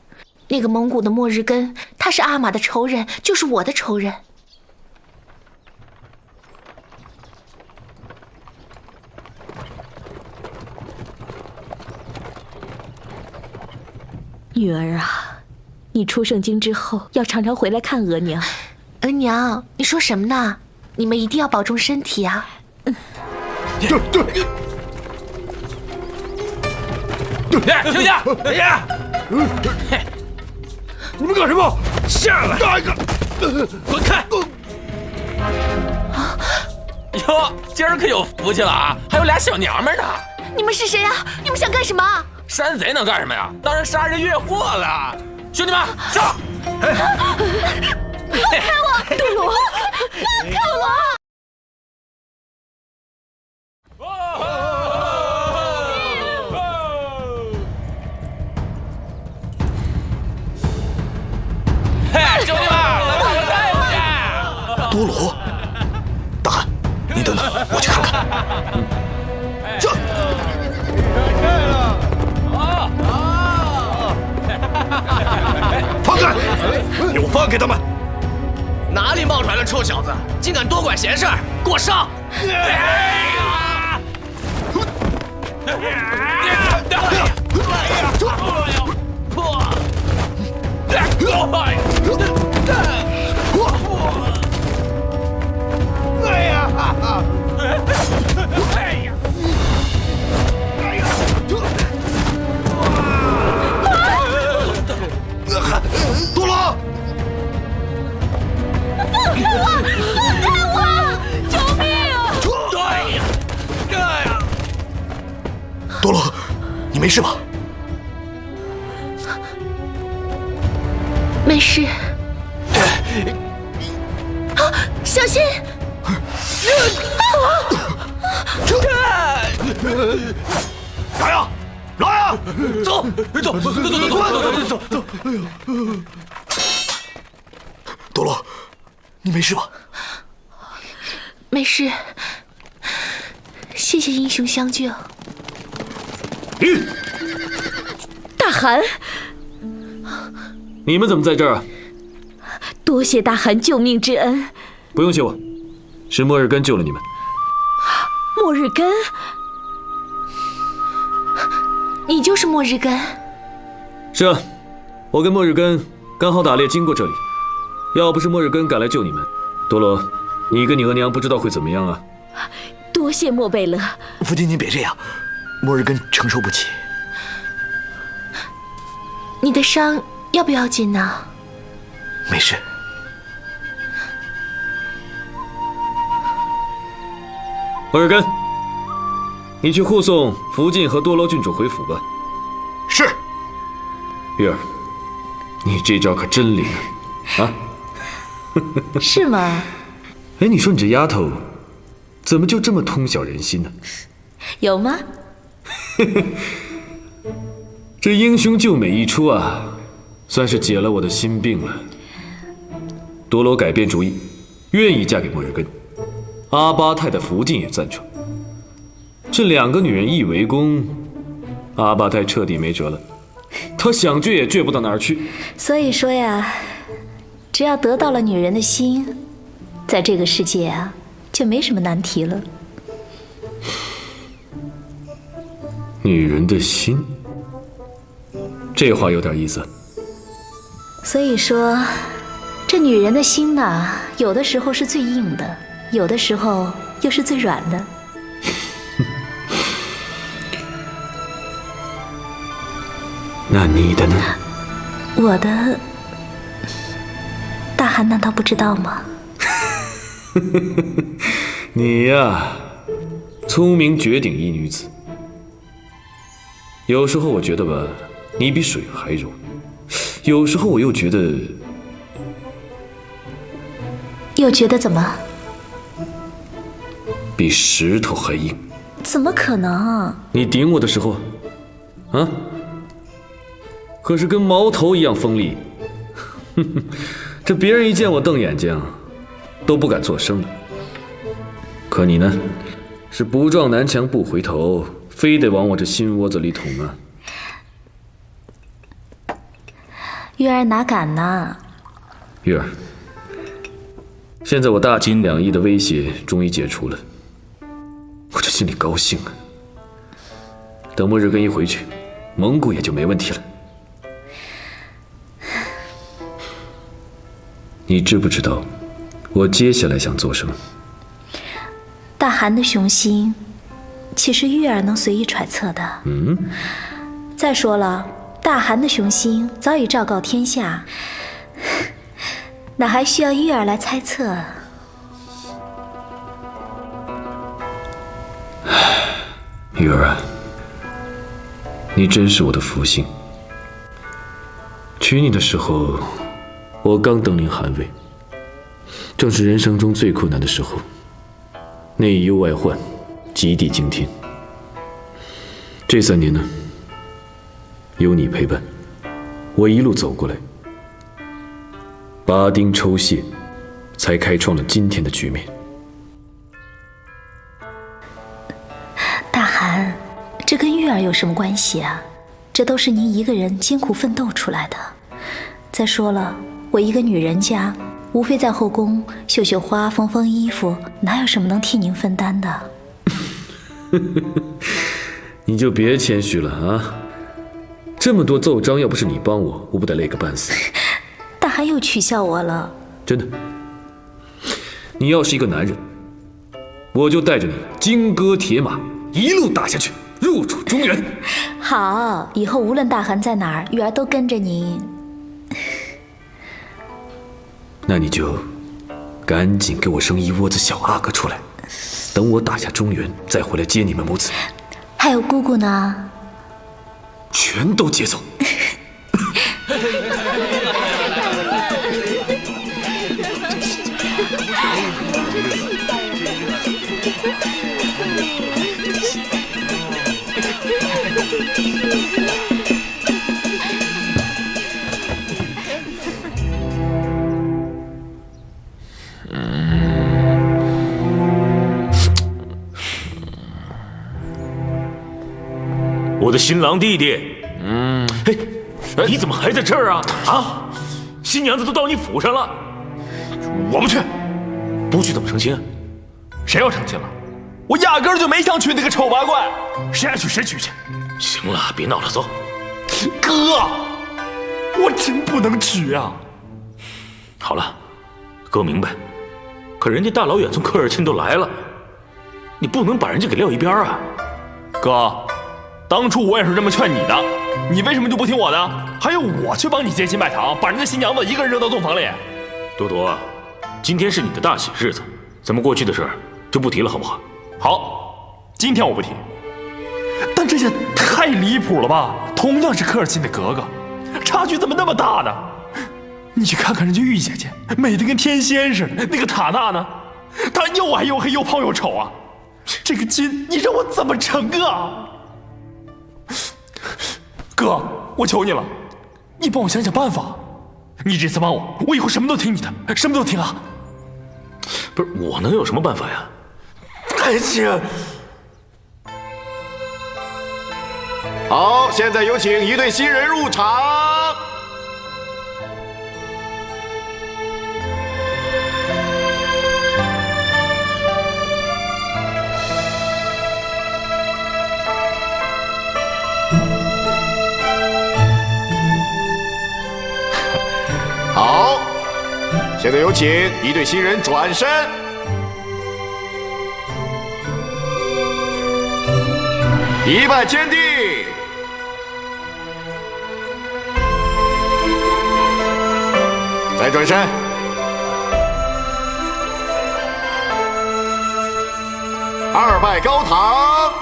那个蒙古的末日根，他是阿玛的仇人，就是我的仇人。女儿啊，你出盛京之后要常常回来看额娘。额娘，你说什么呢？你们一定要保重身体啊！对。停下！停下！你们干什么？下来！打一个！滚开！哟，今儿可有福气了啊！还有俩小娘们呢。你们是谁啊？你们想干什么？山贼能干什么呀？当然杀人越货了！兄弟们，上！放开我！杜鲁，放开我！兄弟们，咱们跑太夫去！多罗，大汗，你等等，我去看看。这，放开！有放给他们！哪里冒出来的臭小子，竟敢多管闲事儿，给我上！多罗，放开我！放开我！救命啊！对呀，多罗，你没事吧？没事。小心！来呀，来呀，走！多罗，你没事吧？没事，谢谢英雄相救。大汗，你们怎么在这儿啊？多谢大汗救命之恩。不用谢我，是末日根救了你们。末日根，你就是末日根？是啊，我跟末日根刚好打猎经过这里，要不是末日根赶来救你们，多罗，你跟你额娘不知道会怎么样啊。多谢莫贝勒。夫君您别这样，末日根承受不起。你的伤要不要紧呢？没事。末日根，你去护送福晋和多罗郡主回府吧。是。玉儿，你这招可真灵啊！啊？是吗？哎，你说你这丫头，怎么就这么通晓人心呢？有吗？这英雄救美一出啊，算是解了我的心病了。多罗改变主意，愿意嫁给末日根。阿巴泰的福晋也赞成。这两个女人一围攻，阿巴泰彻底没辙了。他想倔也倔不到哪儿去。所以说呀，只要得到了女人的心，在这个世界啊，就没什么难题了。女人的心，这话有点意思。所以说，这女人的心呐，有的时候是最硬的，有的时候又是最软的。那你的呢？我的，大汗难道不知道吗？你呀，聪明绝顶一女子。有时候我觉得吧，你比水还柔；有时候我又觉得，怎么？比石头还硬。怎么可能？你顶我的时候，啊，可是跟毛头一样锋利。这别人一见我瞪眼睛，都不敢作声了。可你呢，是不撞南墙不回头，非得往我这心窝子里捅啊！玉儿哪敢呢？玉儿，现在我大金2亿的威胁终于解除了，我这心里高兴啊！等末日根一回去，蒙古也就没问题了。你知不知道我接下来想做什么？大汗的雄心，岂是玉儿能随意揣测的？再说了，大汗的雄心早已昭告天下，哪还需要玉儿来猜测？玉儿啊，你真是我的福星。娶你的时候，我刚登临汗位，正是人生中最困难的时候，内忧外患，极地惊天。这3年呢，有你陪伴，我一路走过来，拔钉抽屑，才开创了今天的局面。大汗，这跟玉儿有什么关系啊？这都是您一个人艰苦奋斗出来的。再说了，我一个女人家，无非在后宫绣绣花、缝缝衣服，哪有什么能替您分担的？你就别谦虚了啊！这么多奏章，要不是你帮我，我不得累个半死。大汗又取笑我了。真的，你要是一个男人，我就带着你金戈铁马，一路打下去，入主中原。好，以后无论大汗在哪儿，玉儿都跟着你。那你就赶紧给我生一窝子小阿哥出来，等我打下中原，再回来接你们母子。还有姑姑呢？全都接走。我的新郎弟弟，你怎么还在这儿啊？啊，新娘子都到你府上了，我不去，不去怎么成亲？谁要成亲了？我压根儿就没想娶那个丑八怪，谁爱娶谁娶去。行了，别闹了，走。哥，我真不能娶啊！好了，哥明白，可人家大老远从科尔沁都来了，你不能把人家给撂一边啊，哥。当初我也是这么劝你的，你为什么就不听我的？还要我去帮你接亲拜堂，把人家新娘子一个人扔到洞房里？多多，今天是你的大喜日子，咱们过去的事就不提了，好不好？好，今天我不提。但这也太离谱了吧！同样是科尔沁的格格，差距怎么那么大呢？你去看看人家玉姐姐，美得跟天仙似的，那个塔娜呢？她又矮又黑又胖又丑啊！这个亲，你让我怎么成啊？哥，我求你了，你帮我想想办法。你这次帮我，我以后什么都听你的，什么都听啊。不是，我能有什么办法呀？哎呀！好，现在有请一对新人入场。好，现在有请一对新人转身，一拜天地。再转身，二拜高堂，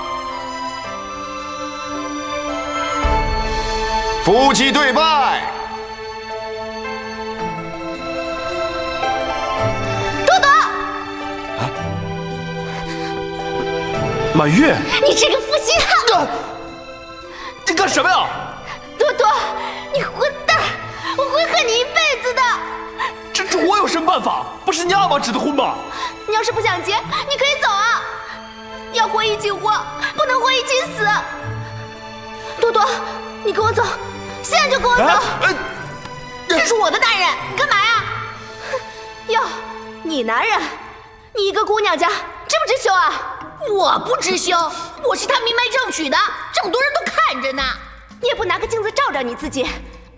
夫妻对拜。满月，你这个负心汉！你干什么呀？多多，你混蛋！我会恨你一辈子的。这我有什么办法？不是你阿玛指的婚吗？你要是不想结，你可以走啊！要活一起活，不能活一起死。多多，你跟我走，现在就跟我走。这是我的男人，你干嘛呀？哟，你男人？你一个姑娘家，知不知羞啊？我不知羞，我是他明媒正娶的，这么多人都看着呢。你也不拿个镜子照照你自己，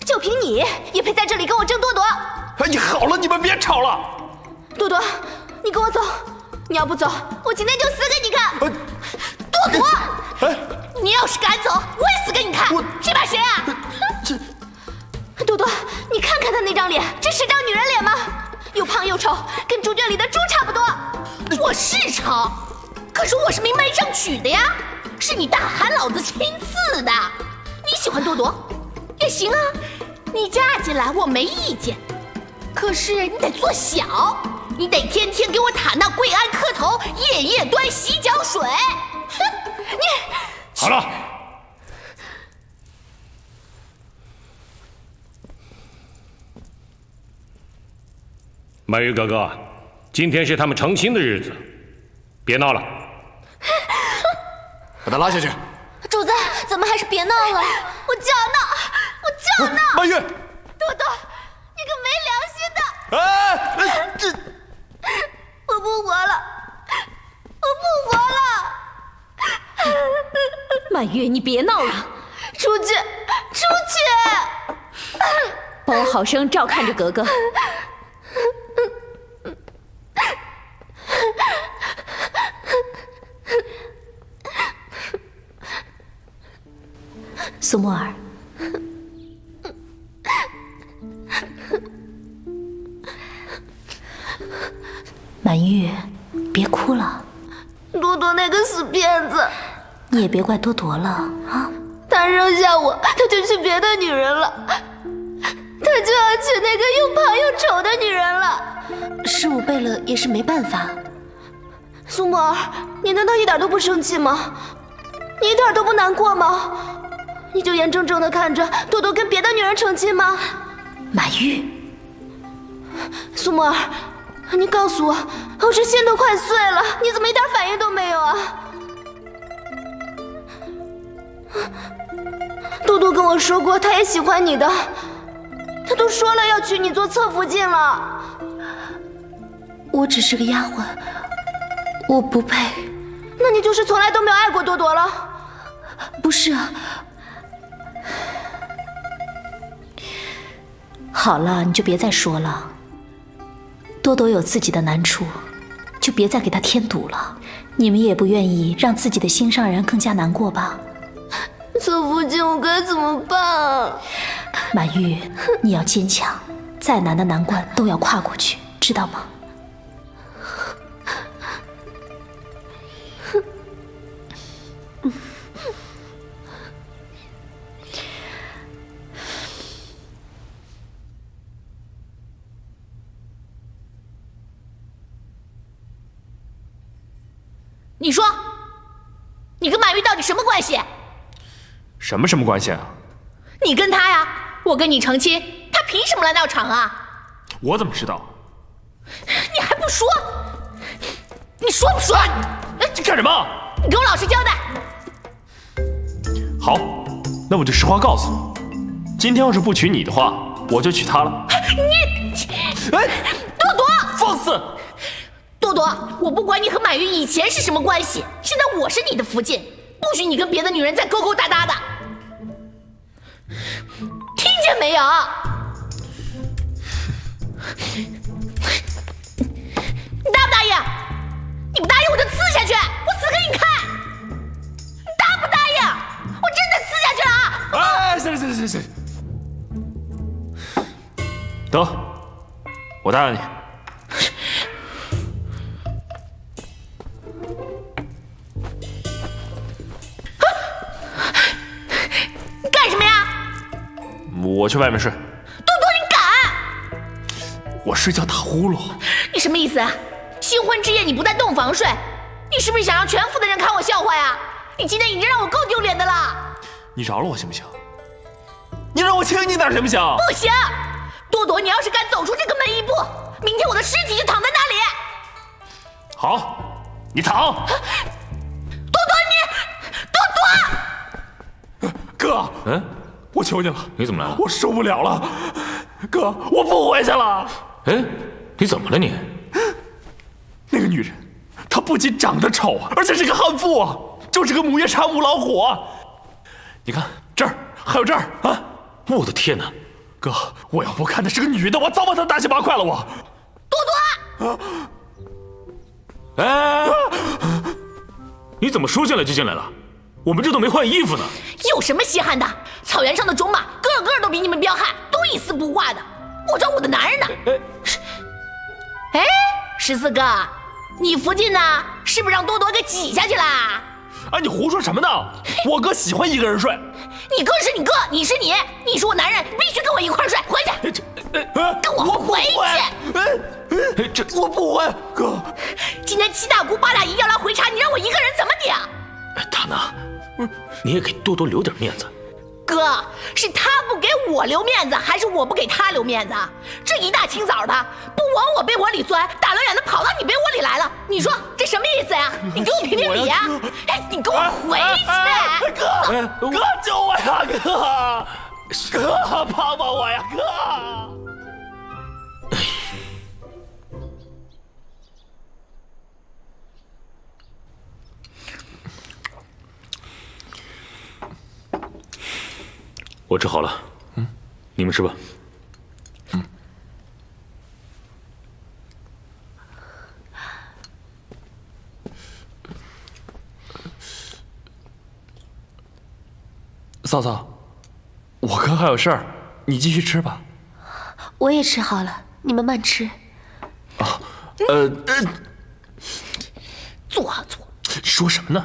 就凭你也配在这里跟我争多多？哎，好了，你们别吵了。多多，你跟我走，你要不走，我今天就死给你看。多多，你要是敢走，我也死给你看。谁怕谁啊？多多，你看看他那张脸，这是张女人脸吗？又胖又丑，跟猪圈里的猪差不多。我是丑，可是我是明媒正娶的呀，是你大汗老子亲赐的。你喜欢多多也行啊，你嫁进来我没意见，可是你得做小，你得天天给我塔那跪安磕头，夜夜端洗脚水。哼，你好了。满月哥哥，今天是他们成亲的日子，别闹了。把他拉下去。主子，咱们还是别闹了，我就要闹，我就要闹。满月，多多，你个没良心的！这，我不活了，我不活了！满月，你别闹了，出去，出去！帮我好生照看着格格。苏沫儿，满月，别哭了。多多那个死骗子，你也别怪多多了啊！他扔下我，他就去别的女人了，他就要娶那个又胖又丑的女人了。是我背了也是没办法。苏沫儿，你难道一点都不生气吗？你一点都不难过吗？你就眼睁睁的看着多多跟别的女人成亲吗？满玉，苏沫儿，你告诉我，我这心都快碎了，你怎么一点反应都没有啊？多多跟我说过，他也喜欢你的，他都说了要娶你做侧福晋了。我只是个丫鬟，我不配。那你就是从来都没有爱过多多了？不是啊。好了，你就别再说了。多多有自己的难处，就别再给他添堵了。你们也不愿意让自己的心上人更加难过吧？侧福晋，我该怎么办？满玉，你要坚强，再难的难关都要跨过去，知道吗？你说，你跟满玉到底什么关系？什么关系啊？你跟他呀，我跟你成亲，他凭什么来闹场啊？我怎么知道？你还不说？你说不说？你干什么？你给我老实交代。好，那我就实话告诉你，今天要是不娶你的话，我就娶她了。哎，多多，放肆！多多，我不管你和满玉以前是什么关系，现在我是你的福晋，不许你跟别的女人再勾勾搭搭的，听见没有？你答不答应？你不答应我就刺下去，我死给你看！你答不答应？我真的刺下去了啊！哎，行，得，我答应你。干什么呀？我去外面睡。多多，你敢？我睡觉打呼噜。你什么意思啊？新婚之夜你不在洞房睡，你是不是想让全府的人看我笑话呀？你今天已经让我够丢脸的了。你饶了我行不行？你让我亲你点行不行？不行！多多，你要是敢走出这个门一步，明天我的尸体就躺在那里。好，你躺。多多，哥，我求你了，你怎么来了？我受不了了，哥，我不回去了。哎，你怎么了你？那个女人，她不仅长得丑，而且是个悍妇，就是个母夜叉母老虎。你看这儿，还有这儿啊！我的天哪，哥，我要不看她是个女的，我早把她大卸八块了。我多多，哎，你怎么说进来就进来了？我们这都没换衣服呢。有什么稀罕的？草原上的种马，个个都比你们彪悍，都一丝不挂的。我找我的男人呢。哎，14哥，你福晋呢？是不是让多多给挤下去啦？哎，你胡说什么呢？我哥喜欢一个人睡。你哥是你哥，你是你，你是我男人，必须跟我一块睡。回去，跟我回去。这我不回，哥。今天7大姑8大姨要来回查，你让我一个人怎么顶？大拿，你也给多多留点面子。哥，是他不给我留面子，还是我不给他留面子？这一大清早的，不往我被窝里钻，大老远的跑到你被窝里来了，你说这什么意思呀？你给我评评理呀！哎，你给我回去！哥，救我呀！哥，帮帮我呀！哥。我吃好了，你们吃吧。嫂嫂，我哥还有事儿，你继续吃吧。我也吃好了，你们慢吃。坐啊坐。说什么呢？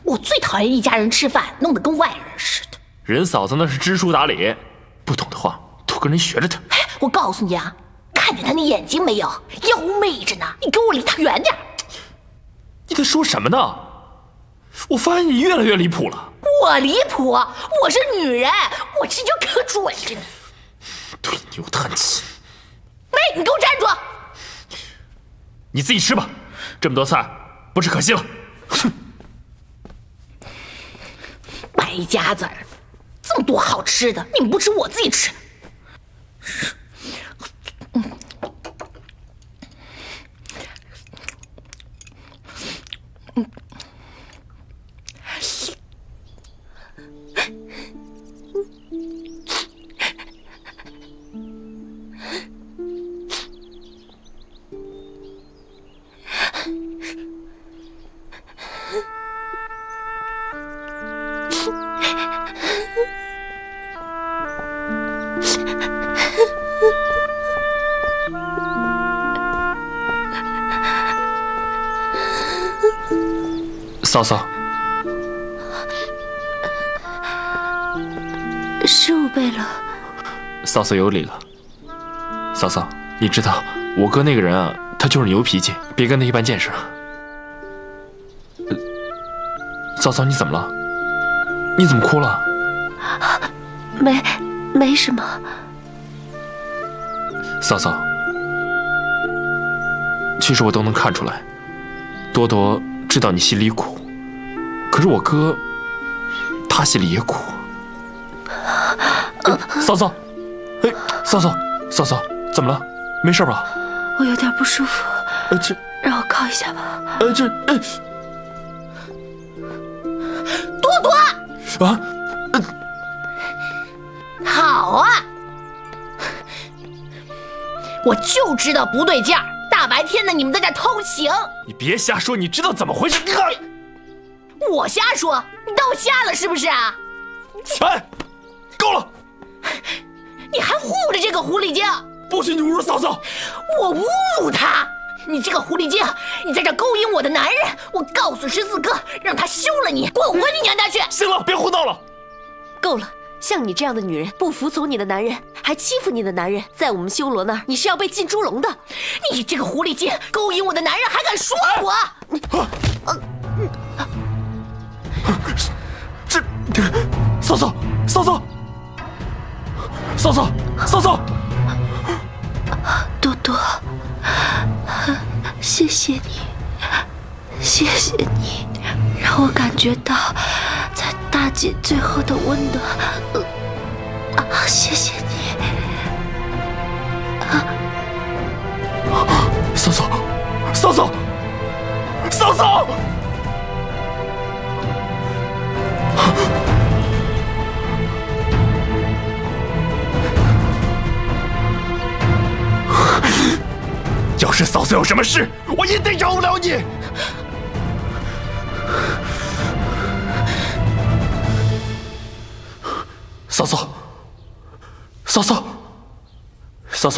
我最讨厌一家人吃饭弄得跟外人似的。人嫂子那是知书达理，不懂的话多跟人学着点。我告诉你啊，看见他那眼睛没有？妖媚着呢，你给我离他远点。你在说什么呢？我发现你越来越离谱了。我离谱？我是女人，我这就可准着呢。对牛弹琴。喂，你给我站住！你自己吃吧，这么多菜，不吃可惜了。哼，败家子儿，这么多好吃的，你们不吃我自己吃。嫂嫂，是我背了。嫂嫂有理了。嫂嫂，你知道我哥那个人啊，他就是牛脾气，别跟他一般见识啊。嫂嫂，你怎么了？你怎么哭了？没什么。嫂嫂，其实我都能看出来，多多知道你心里苦，可是我哥，他心里也苦。嫂嫂，哎，嫂嫂，怎么了？没事吧？我有点不舒服。让我靠一下吧。多多啊，好啊，我就知道不对劲儿。大白天的，你们在这偷情！你别瞎说，你知道怎么回事？我瞎说，你当我瞎了是不是啊？哎，够了！你还护着这个狐狸精！不许你侮辱嫂嫂！我侮辱她！你这个狐狸精，你在这勾引我的男人！我告诉14哥，让他休了你，滚回你娘家去！行了，别胡闹了！够了！像你这样的女人，不服从你的男人，还欺负你的男人，在我们修罗那儿，你是要被进猪笼的！你这个狐狸精，勾引我的男人还敢说我！嫂嫂，多多，谢谢你，让我感觉到在大姐最后的温暖。谢谢你，嫂嫂。要是嫂嫂有什么事，我一定饶不了你。嫂嫂，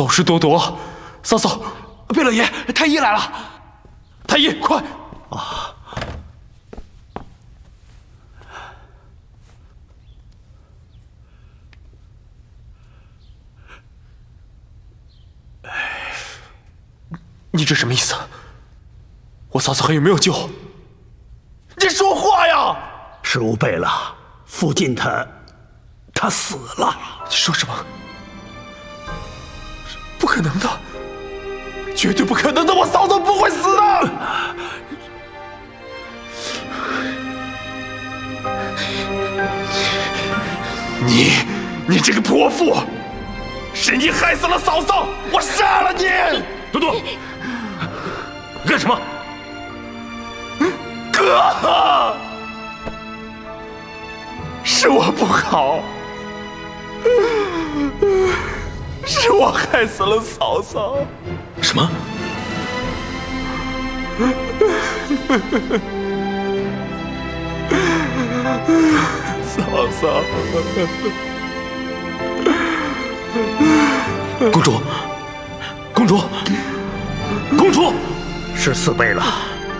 我是多多。嫂嫂，贝勒爷，太医来了。太医，快！啊！你这什么意思？我嫂嫂还有没有救？你说话呀！失误贝勒，附近他死了。你说什么？不可能的，绝对不可能的！我嫂嫂不会死的。你这个泼妇，是你害死了嫂嫂！我杀了你！多多，干什么？哥，是我不好，是我害死了嫂嫂。什么？嫂嫂，公主，14贝勒，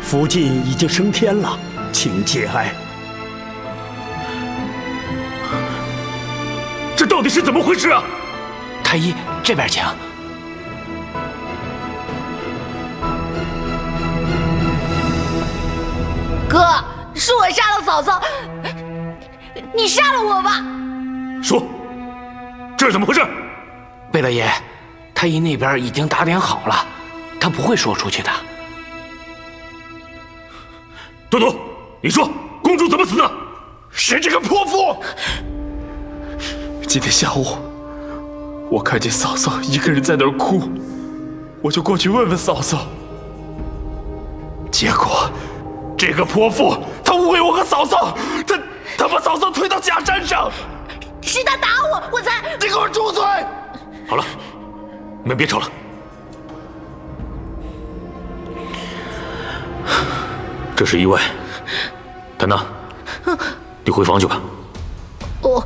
福晋已经升天了，请节哀。这到底是怎么回事啊？太医，这边请。哥是我杀了嫂嫂，你杀了我吧！说，这是怎么回事？贝勒爷，太医那边已经打点好了，他不会说出去的。多多，你说公主怎么死的？是这个泼妇！今天下午，我看见嫂嫂一个人在那儿哭，我就过去问问嫂嫂。结果，这个泼妇她误会我和嫂嫂，她把嫂嫂推到假山上。是他打我，我才……你给我住嘴！好了，你们别吵了。这是意外，丹娜，你回房去吧。我。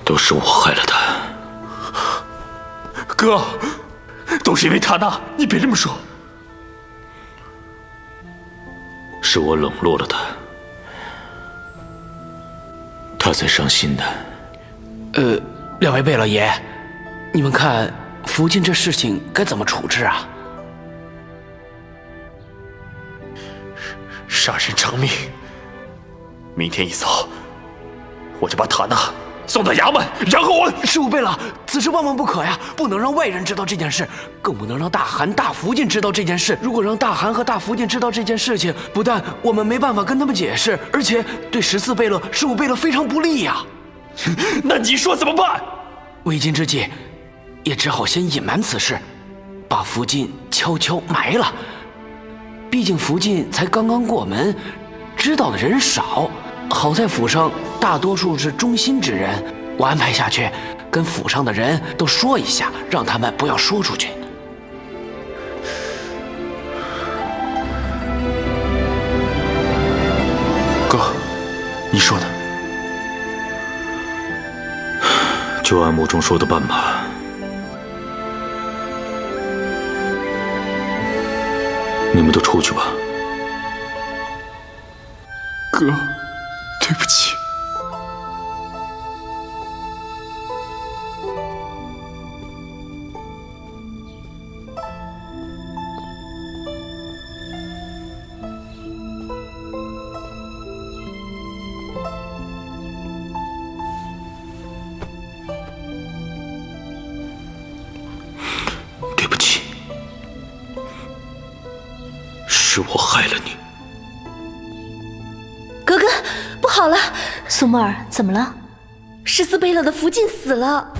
都是我害了他。哥，都是因为塔娜，你别这么说。是我冷落了他，他才伤心的。两位贝勒爷，你们看福晋这事情该怎么处置啊？杀人偿命。明天一早，我就把塔娜送到衙门，然后我……十五贝勒，此事万万不可呀！不能让外人知道这件事，更不能让大汗、大福晋知道这件事。如果让大汗和大福晋知道这件事情，不但我们没办法跟他们解释，而且对14贝勒、15贝勒非常不利呀。那你说怎么办？为今之计，也只好先隐瞒此事，把福晋悄悄埋了。毕竟福晋才刚刚过门，知道的人少。好在府上大多数是忠心之人，我安排下去，跟府上的人都说一下，让他们不要说出去。哥，你说呢？就按墓中说的办吧。你们都出去吧。哥，对不起。对不起，是我害了你。格格，不好了！苏沫儿，怎么了？14贝勒的福晋死了。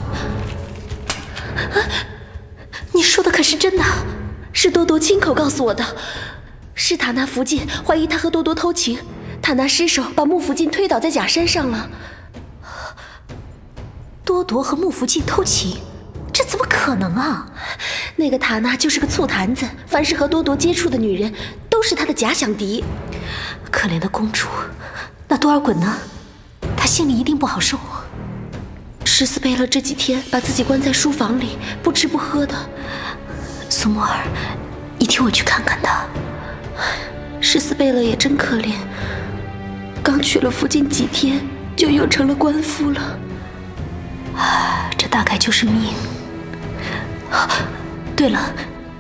你说的可是真的？是多多亲口告诉我的。是塔纳福晋怀疑他和多多偷情，塔纳失手把穆福晋推倒在假山上了。多多和穆福晋偷情？这怎么可能啊？那个塔纳就是个醋坛子，凡是和多多接触的女人都是他的假想敌。可怜的公主，那多尔衮呢？他心里一定不好受。14贝勒这几天把自己关在书房里，不吃不喝的。苏沫儿，你替我去看看他。14贝勒也真可怜，刚娶了福晋几天，就又成了官夫了。这大概就是命。对了，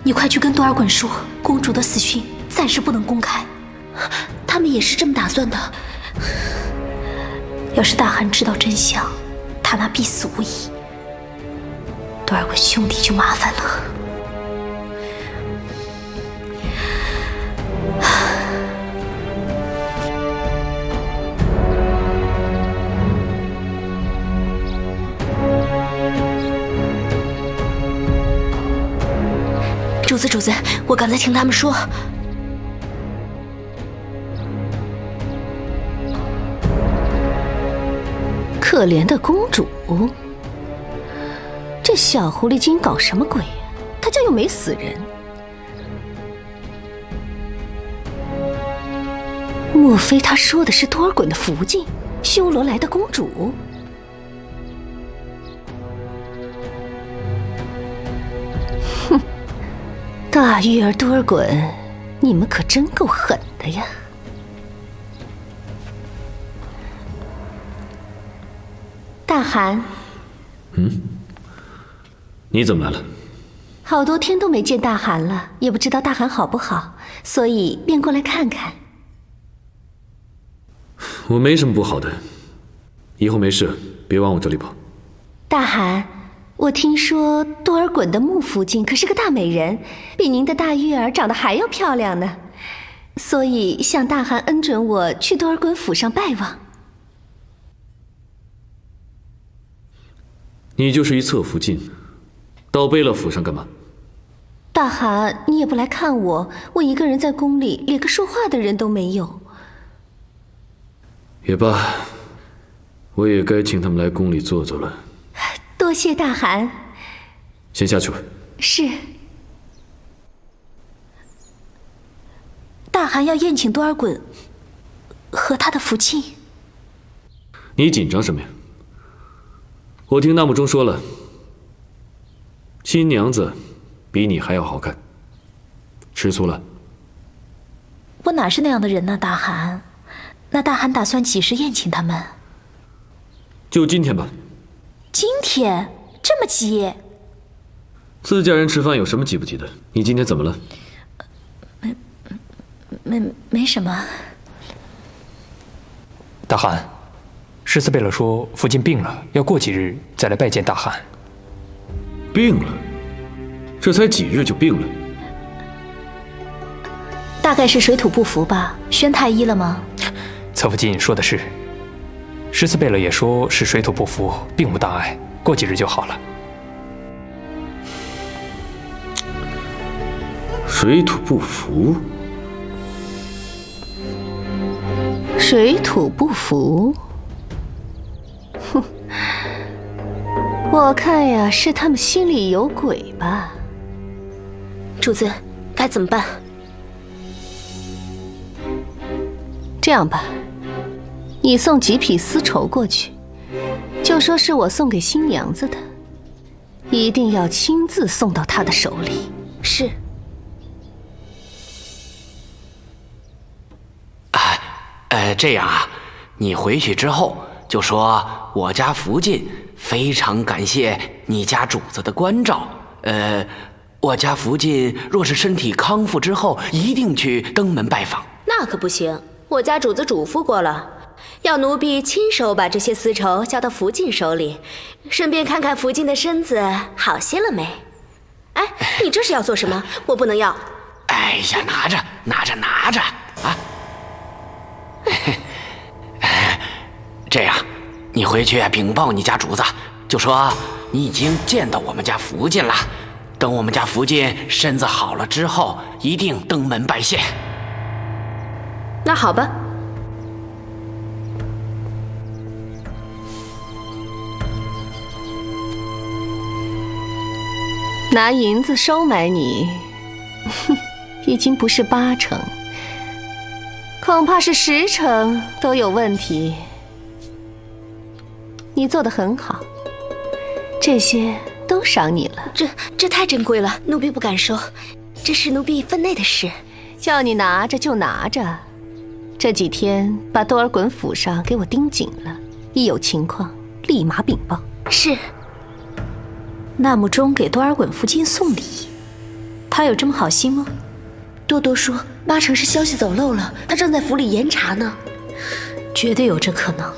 你快去跟多尔衮说，公主的死讯暂时不能公开。他们也是这么打算的。要是大汗知道真相，他那必死无疑，多尔衮兄弟就麻烦了。主子，我刚才听他们说，可怜的公主，这小狐狸精搞什么鬼呀？她家又没死人。莫非她说的是多尔衮的福晋，修罗来的公主？哼！大玉儿多尔衮，你们可真够狠的呀！寒，你怎么来了？好多天都没见大寒了，也不知道大寒好不好，所以便过来看看。我没什么不好的，以后没事别往我这里跑。大寒，我听说多尔衮的穆福晋可是个大美人，比您的大玉儿长得还要漂亮呢，所以向大寒恩准我去多尔衮府上拜望。你就是一侧福晋，到贝勒府上干嘛？大寒，你也不来看我，我一个人在宫里，连个说话的人都没有。也罢，我也该请他们来宫里坐坐了。多谢大寒。先下去吧。是。大汗要宴请多尔衮和他的福晋。你紧张什么呀？我听纳木中说了，新娘子比你还要好看，吃醋了？我哪是那样的人呢，大汗？那大汗打算几时宴请他们？就今天吧。今天这么急？自家人吃饭有什么急不急的？你今天怎么了？没什么。大汗，十四贝勒说福晋病了，要过几日再来拜见大汗。病了？这才几日就病了？大概是水土不服吧？宣太医了吗？侧福晋说的是，十四贝勒也说是水土不服，并无大碍，过几日就好了。水土不服？水土不服？哼，我看呀，是他们心里有鬼吧。主子，该怎么办？这样吧，你送几匹丝绸过去，就说是我送给新娘子的，一定要亲自送到她的手里。是。这样啊，你回去之后就说我家福晋非常感谢你家主子的关照。我家福晋若是身体康复之后，一定去登门拜访。那可不行，我家主子嘱咐过了，要奴婢亲手把这些丝绸交到福晋手里，顺便看看福晋的身子好些了没。哎，你这是要做什么？我不能要。哎呀，拿着啊！这样，你回去禀报你家主子，就说你已经见到我们家福晋了。等我们家福晋身子好了之后，一定登门拜谢。那好吧。拿银子收买你，已经不是8成，恐怕是10成都有问题。你做得很好，这些都赏你了。这太珍贵了，奴婢不敢收，这是奴婢分内的事。叫你拿着就拿着，这几天把多尔衮府上给我盯紧了，一有情况立马禀报。是。纳木中给多尔衮福晋送礼，他有这么好心吗？多多说8成是消息走漏了，他正在府里严查呢。绝对有这可能。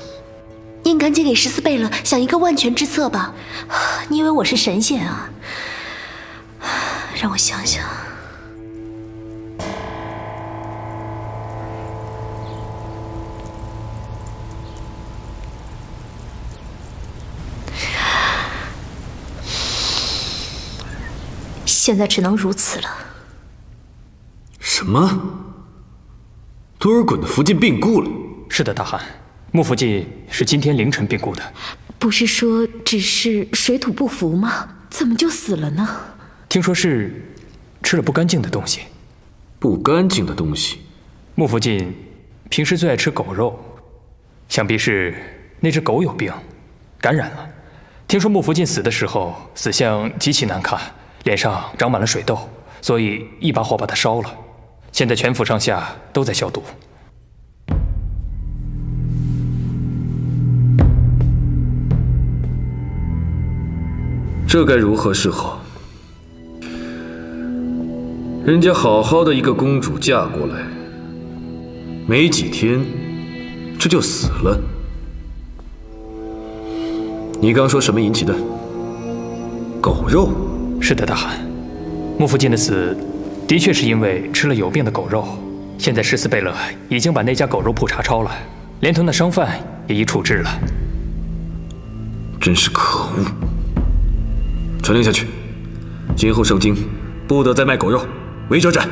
您赶紧给14贝勒想一个万全之策吧。你以为我是神仙啊？让我想想。现在只能如此了。什么？多尔衮的福晋病故了？是的，大汗，穆福晋是今天凌晨病故的。不是说只是水土不服吗？怎么就死了呢？听说是吃了不干净的东西。不干净的东西？穆福晋平时最爱吃狗肉，想必是那只狗有病，感染了。听说穆福晋死的时候死相极其难看，脸上长满了水痘，所以一把火把它烧了。现在全府上下都在消毒。这该如何是好？人家好好的一个公主嫁过来，没几天，这就死了。你刚说什么引起的？狗肉？是的，大汗。穆福晋的死，的确是因为吃了有病的狗肉。现在14贝勒已经把那家狗肉铺查抄了，连同那商贩也已处置了。真是可恶！传令下去，今后盛京不得再卖狗肉，违者斩。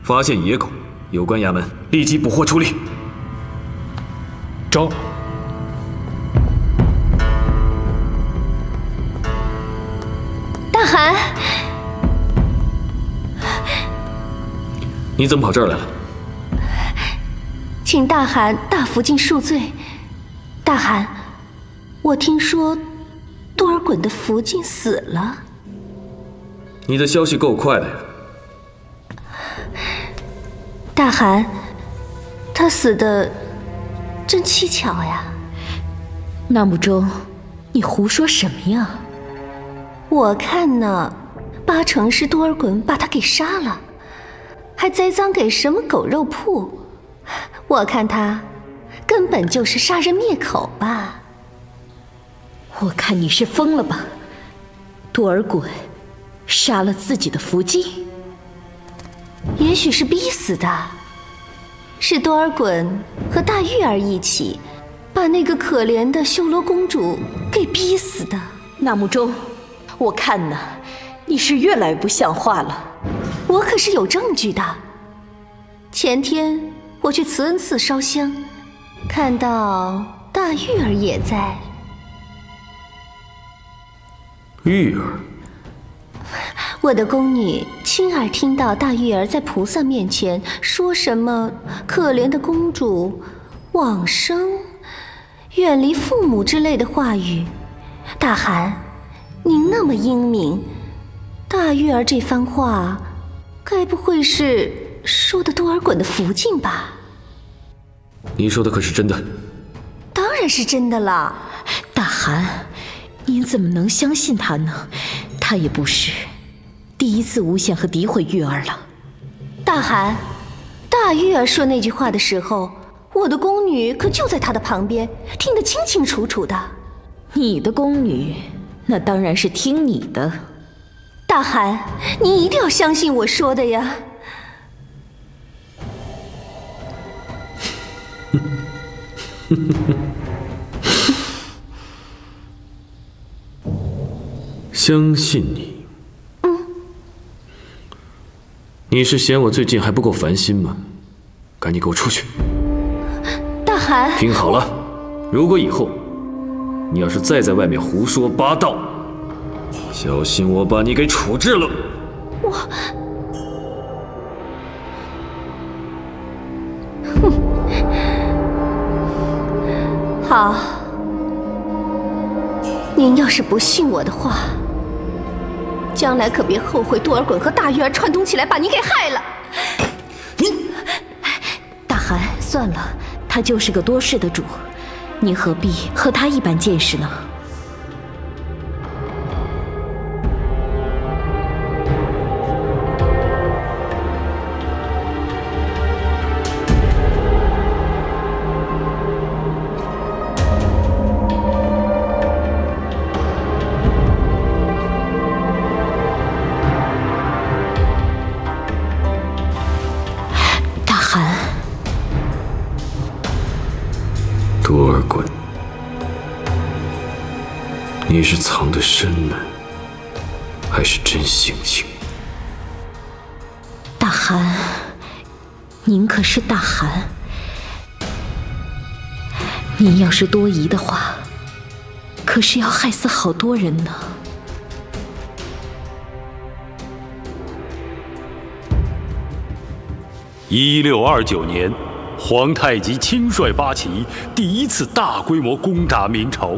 发现野狗，有关衙门立即捕获处理。周。大汗，你怎么跑这儿来了？请大汗大福晋恕罪。大汗，我听说多尔衮的福晋死了。你的消息够快的呀。大汗，他死的真蹊跷呀。纳木中，你胡说什么呀？我看呢，8成是多尔衮把他给杀了，还栽赃给什么狗肉铺。我看他根本就是杀人灭口吧。我看你是疯了吧？多尔衮杀了自己的福晋？也许是逼死的，是多尔衮和大玉儿一起把那个可怜的修罗公主给逼死的。纳木中，我看呢，你是越来越不像话了。我可是有证据的。前天我去慈恩寺烧香，看到大玉儿也在。玉儿，我的宫女亲耳听到大玉儿在菩萨面前说什么可怜的公主往生、远离父母之类的话语。大汗，您那么英明，大玉儿这番话该不会是说的多尔衮的福晋吧？你说的可是真的？当然是真的了。大汗，您怎么能相信他呢？他也不是第一次诬陷和诋毁玉儿了。大汗，大玉儿说那句话的时候，我的宫女可就在她的旁边，听得清清楚楚的。你的宫女，那当然是听你的。大汗，你一定要相信我说的呀。相信你？你是嫌我最近还不够烦心吗？赶紧给我出去！大汗，听好了，如果以后你要是再在外面胡说八道，小心我把你给处置了。好，您要是不信我的话，将来可别后悔多尔衮和大玉儿串通起来把您给害了。大汗，算了，他就是个多事的主，你何必和他一般见识呢？多尔衮，你是藏得深呢，还是真性情？大汗，您可是大汗，您要是多疑的话，可是要害死好多人呢。1629年，皇太极亲率八旗第一次大规模攻打明朝。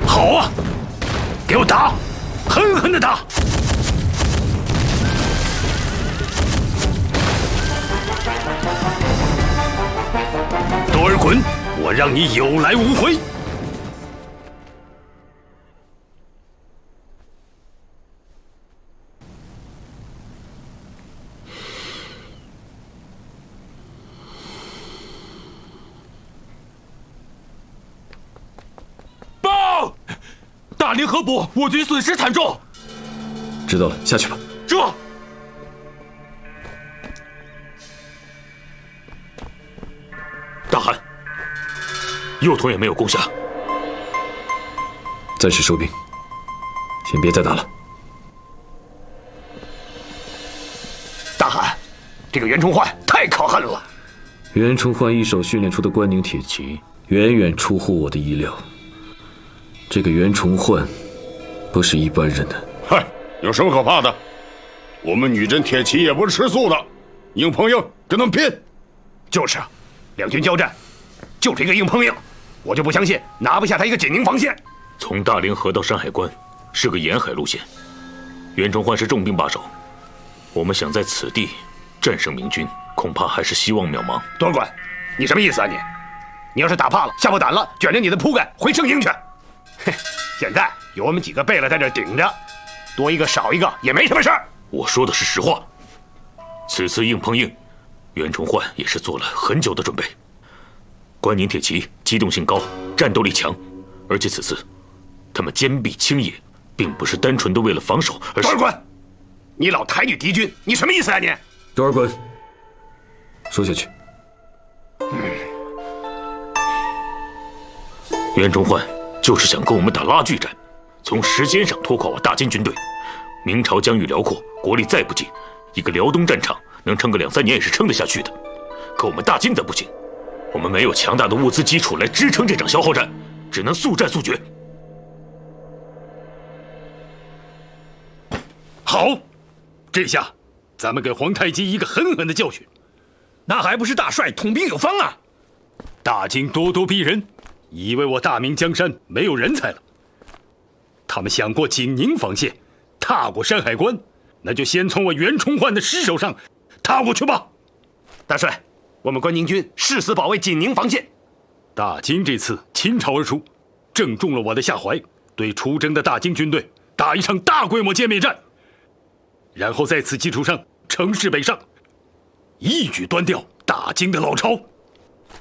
好啊，给我打，狠狠的打！多尔衮，我让你有来无回！报！大林河谷，我军损失惨重。知道了，下去吧。这。大汗，右屯也没有攻下，暂时收兵，先别再打了。大汗，这个袁崇焕太可恨了。袁崇焕一手训练出的关宁铁骑，远远出乎我的意料。这个袁崇焕，不是一般人的。嗨，有什么可怕的？我们女真铁骑也不是吃素的，硬碰硬，跟他们拼。就是啊，两军交战，就是一个硬碰硬，我就不相信拿不下他一个紧宁防线。从大凌河到山海关是个沿海路线，袁崇焕是重兵把守，我们想在此地战胜明军，恐怕还是希望渺茫。多尔衮，你什么意思啊你？你要是打怕了、吓破胆了，卷着你的铺盖回盛营去。嘿，现在有我们几个贝勒在这顶着，多一个少一个也没什么事儿。我说的是实话。此次硬碰硬，袁崇焕也是做了很久的准备。关宁铁骑机动性高，战斗力强，而且此次他们坚壁清野，并不是单纯的为了防守，而是……多尔衮，你老抬举敌军，你什么意思啊你？多尔衮，说下去。袁崇焕就是想跟我们打拉锯战，从时间上拖垮我大金军队。明朝疆域辽阔，国力再不济，一个辽东战场能撑个2、3年也是撑得下去的。可我们大金则不行，我们没有强大的物资基础来支撑这场消耗战，只能速战速决。好，这下咱们给皇太极一个狠狠的教训。那还不是大帅统兵有方啊！大金咄咄逼人，以为我大明江山没有人才了。他们想过紧宁防线，踏过山海关，那就先从我袁崇焕的尸首上踏过去吧。大帅，我们关宁军誓死保卫紧宁防线。大金这次倾巢而出，正中了我的下怀，对出征的大金军队打一场大规模歼灭战，然后在此基础上乘势北上，一举端掉大金的老巢。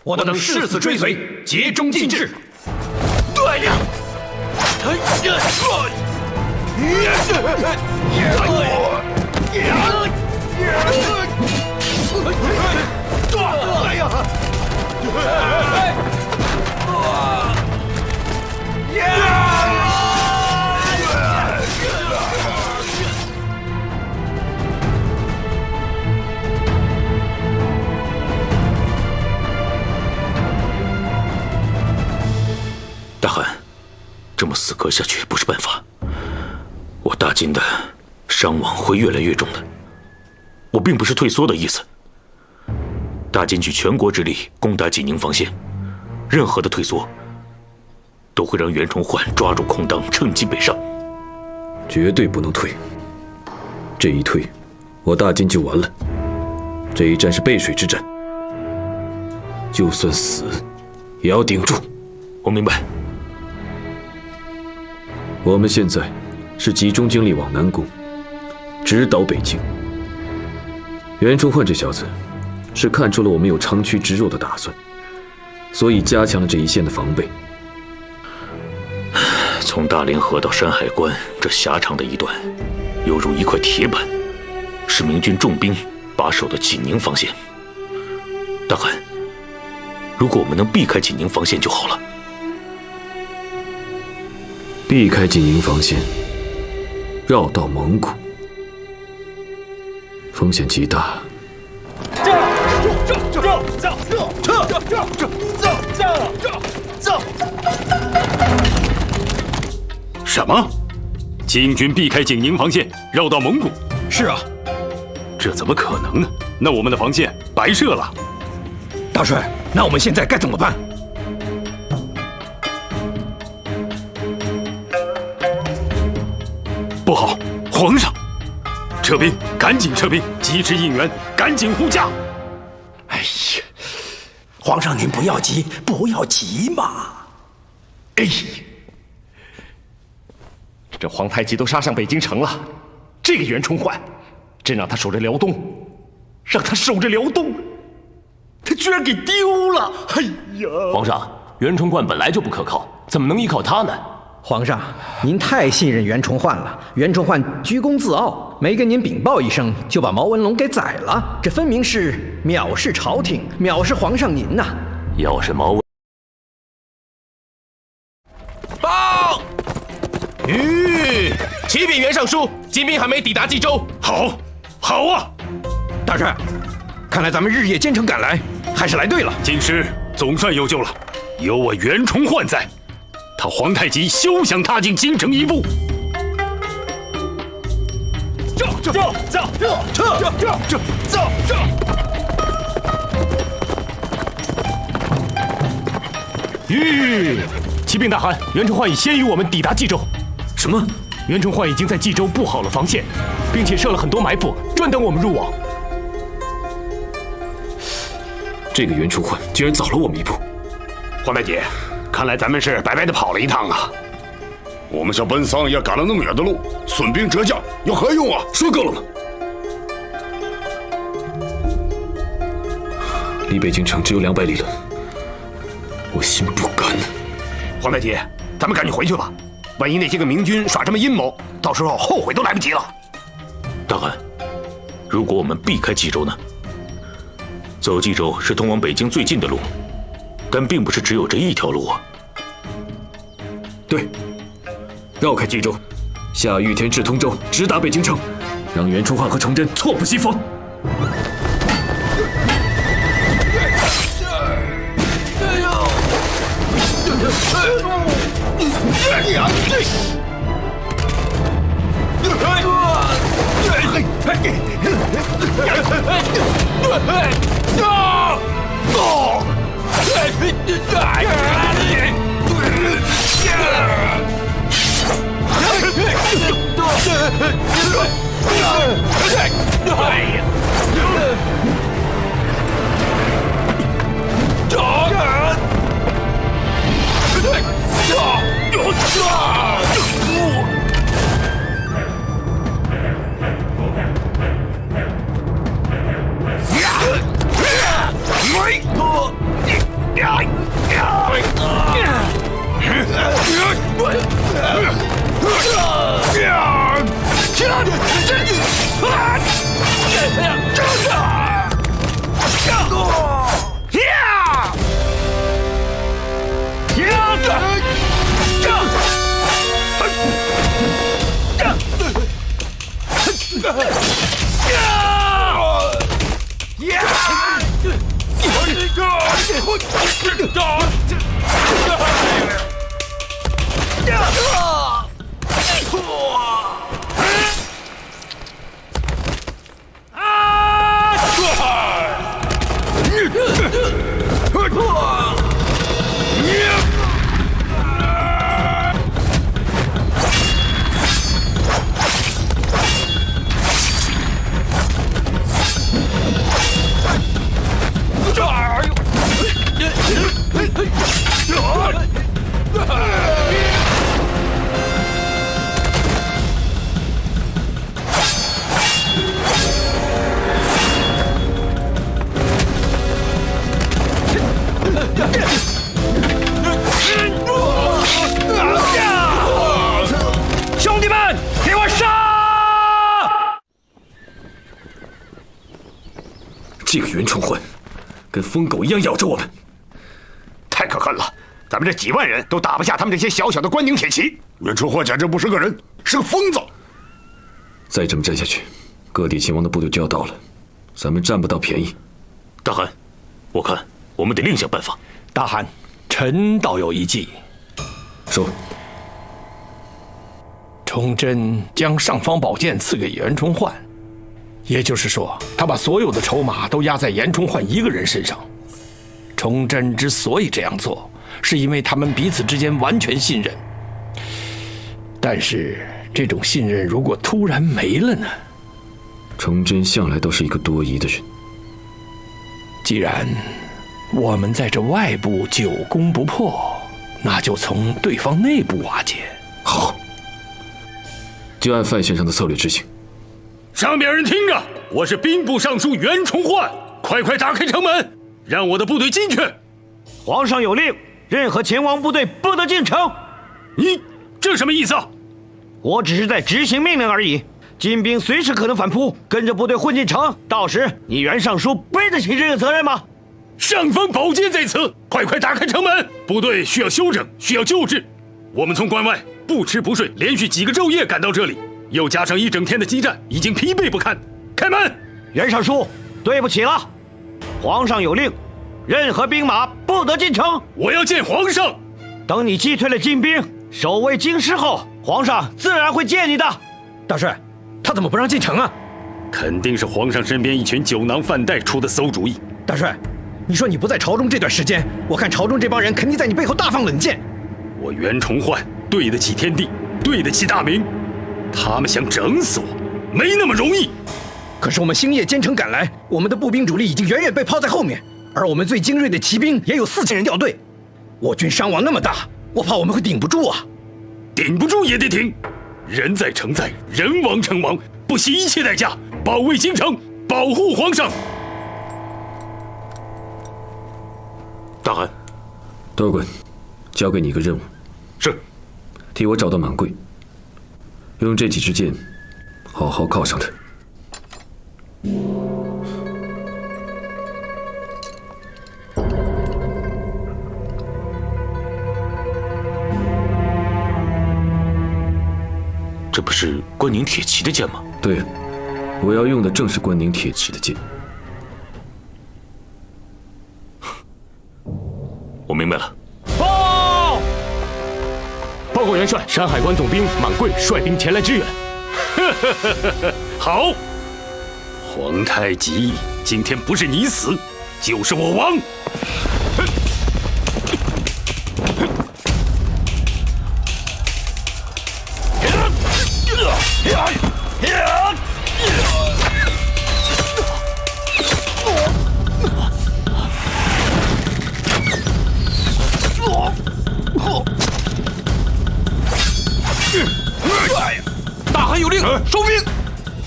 我等誓死追随，竭忠尽智。对呀！大汗，这么死磕下去不是办法，我大金的伤亡会越来越重的。我并不是退缩的意思，大金举全国之力攻打紧宁防线，任何的退缩都会让袁崇焕抓住空当，趁机北上。绝对不能退，这一退，我大金就完了。这一战是背水之战，就算死，也要顶住。我明白。我们现在是集中精力往南攻，直捣北京。袁崇焕这小子是看出了我们有长驱直入的打算，所以加强了这一线的防备。从大凌河到山海关这狭长的一段，犹如一块铁板，是明军重兵把守的紧宁防线。大汗，如果我们能避开紧宁防线就好了。避开紧宁防线，绕道蒙古，风险极大。什么？金军避开景宁防线，绕到蒙古？是啊，这怎么可能呢？那我们的防线白设了。大帅，那我们现在该怎么办？不好，皇上！撤兵，赶紧撤兵！及时应援，赶紧护驾！哎呀，皇上您不要急，不要急嘛！哎，这皇太极都杀上北京城了，这个袁崇焕，真让他守着辽东，让他守着辽东，他居然给丢了！哎呀，皇上，袁崇焕本来就不可靠，怎么能依靠他呢？皇上，您太信任袁崇焕了。袁崇焕居功自傲，没跟您禀报一声，就把毛文龙给宰了，这分明是藐视朝廷，藐视皇上您呐！要是毛文，报，启禀袁尚书，金兵还没抵达冀州。好，好啊！大帅，看来咱们日夜兼程赶来，还是来对了。京师总算有救了，有我袁崇焕在。他皇太极休想踏进京城一步！走！启禀大汗，袁崇焕已先于我们抵达冀州。什么？袁崇焕已经在冀州布好了防线，并且设了很多埋伏，专等我们入网。这个袁崇焕居然早了我们一步。皇太极，看来咱们是白白的跑了一趟啊！我们像奔丧一样赶了那么远的路，损兵折将，有何用啊？说够了吗？离北京城只有200里了，我心不甘。皇太极，咱们赶紧回去吧，万一那些个明军耍什么阴谋，到时候后悔都来不及了。大汗，如果我们避开冀州呢？走冀州是通往北京最近的路，但并不是只有这一条路啊。对，绕开冀州，下玉田至通州，直达北京城，让袁崇焕和崇祯措不及防。兄弟们，给我杀！这个袁崇焕跟疯狗一样咬着我们，太可恨了！咱们这几万人都打不下他们这些小小的关宁铁骑。袁崇焕简直不是个人，是个疯子！再这么战下去，各地秦王的部队就要到了，咱们占不到便宜。大汗，我看我们得另想办法。大汗，臣倒有一计。说。崇祯将尚方宝剑赐给袁崇焕，也就是说，他把所有的筹码都压在袁崇焕一个人身上。崇祯之所以这样做，是因为他们彼此之间完全信任。但是，这种信任如果突然没了呢？崇祯向来都是一个多疑的人。既然我们在这外部久攻不破，那就从对方内部瓦解。好。就按范先生的策略执行。上边人听着，我是兵部尚书袁崇焕，快打开城门，让我的部队进去。皇上有令，任何前王部队不得进城。你这什么意思？我只是在执行命令而已。金兵随时可能反扑，跟着部队混进城，到时你袁尚书背得起这个责任吗？尚方宝剑在此，快打开城门！部队需要休整，需要救治。我们从关外不吃不睡，连续几个昼夜赶到这里，又加上一整天的激战，已经疲惫不堪。开门！袁尚书，对不起了，皇上有令，任何兵马不得进城。我要见皇上。等你击退了金兵，守卫京师后，皇上自然会见你的。大帅，他怎么不让进城啊？肯定是皇上身边一群酒囊饭袋出的馊主意。大帅，你说你不在朝中这段时间，我看朝中这帮人肯定在你背后大放冷箭。我袁崇焕对得起天地，对得起大明，他们想整死我，没那么容易。可是我们星夜兼程赶来，我们的步兵主力已经远远被抛在后面，而我们最精锐的骑兵也有4000人掉队，我军伤亡那么大，我怕我们会顶不住啊！顶不住也得挺，人在城在，人亡城亡，不惜一切代价保卫京城，保护皇上。大汗，多尔衮，交给你一个任务。是。替我找到满柜，用这几支箭好好铐上它。这不是关宁铁骑的剑吗？对，我要用的正是关宁铁骑的剑。我明白了。报告元帅，山海关总兵满贵率兵前来支援。好，皇太极，今天不是你死，就是我亡。大汗有令，收兵！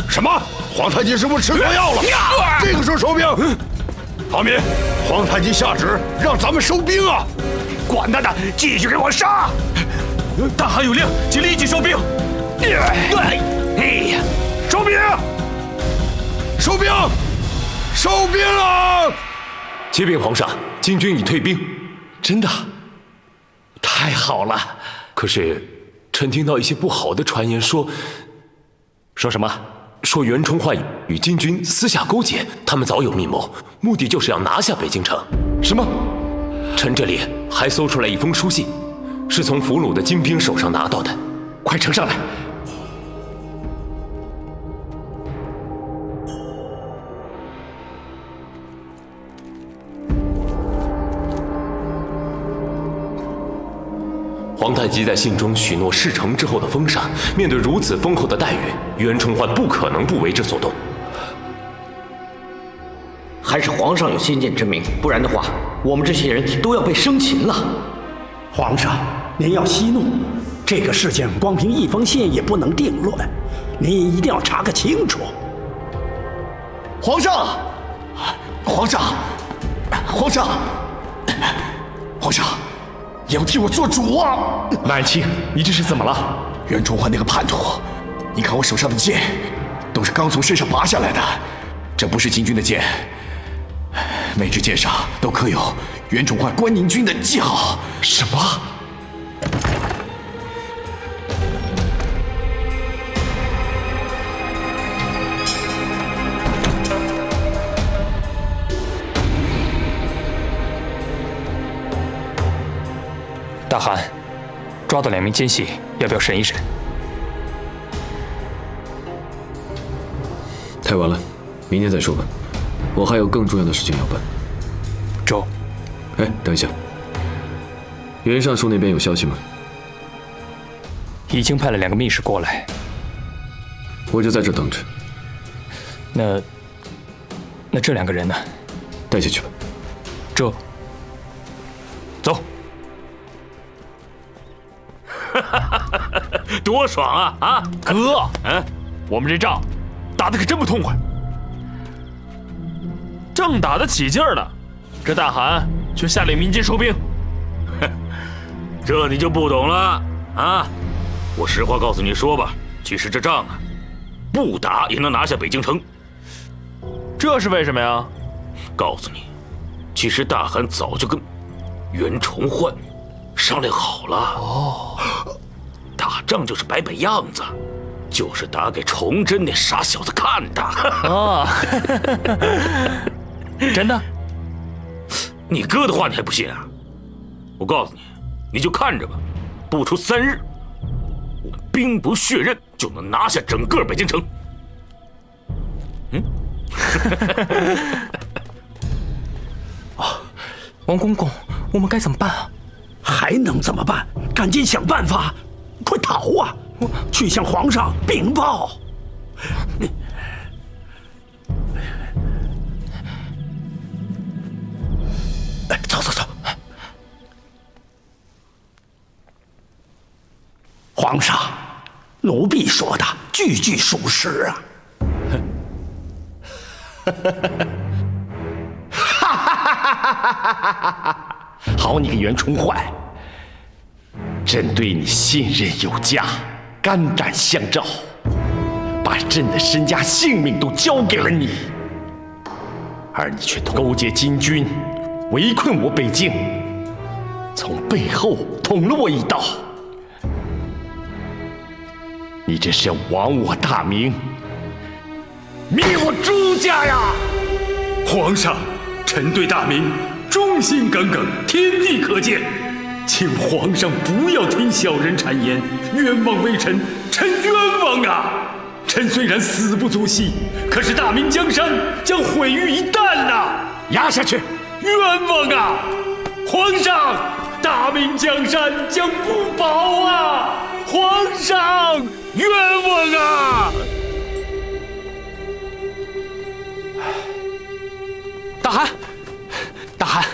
什么？皇太极是不是吃错药了？这个时候收兵？郝敏，皇太极下旨让咱们收兵啊！管他的，继续给我杀！大汗有令，请立即收兵！哎呀，收兵！收兵！收兵啊！启禀皇上，金军已退兵。真的？太好了！可是，臣听到一些不好的传言，说什么？说袁崇焕与金军私下勾结，他们早有密谋，目的就是要拿下北京城。什么？臣这里还搜出来一封书信，是从俘虏的金兵手上拿到的。快呈上来！皇太极在信中许诺事成之后的封赏，面对如此丰厚的待遇，袁崇焕不可能不为之所动。还是皇上有先见之明，不然的话，我们这些人都要被生擒了。皇上，您要息怒，这个事情光凭一封信也不能定论，您一定要查个清楚。皇上，皇上，皇上，皇上！也要替我做主啊！满清，你这是怎么了？袁崇焕那个叛徒，你看我手上的剑，都是刚从身上拔下来的，这不是金军的剑，每支剑上都刻有袁崇焕关宁军的记号。什么？大汗，抓到2名奸细，要不要审一审？太晚了，明天再说吧。我还有更重要的事情要办。周，哎，等一下，袁尚书那边有消息吗？已经派了2个密使过来。我就在这等着。那这2个人呢？带下去吧。周，走。多爽啊！啊，哥，我们这仗打得可真不痛快，正打得起劲儿呢，这大汗却下令民间收兵。这你就不懂了啊！我实话告诉你说吧，其实这仗啊，不打也能拿下北京城。这是为什么呀？告诉你，其实大汗早就跟袁崇焕商量好了。哦，打仗就是摆摆样子，就是打给崇祯那傻小子看的。哦，真的？你哥的话你还不信啊？我告诉你，你就看着吧，不出3日，我们兵不血刃就能拿下整个北京城。王公公，我们该怎么办啊？还能怎么办？赶紧想办法，快逃啊！去向皇上禀报。走走走。皇上，奴婢说的句句属实啊！好你个袁崇焕，朕对你信任有加，肝胆相照，把朕的身家性命都交给了你，而你却勾结金军，围困我北京，从背后捅了我一刀，你这是要亡我大明，灭我朱家呀！皇上，臣对大明忠心耿耿，天地可鉴，请皇上不要听小人谗言，冤枉微臣，臣冤枉啊！臣虽然死不足惜，可是大明江山将毁于一旦呐！压下去！冤枉啊！皇上，大明江山将不保啊！皇上，冤枉啊！大汗，大汗，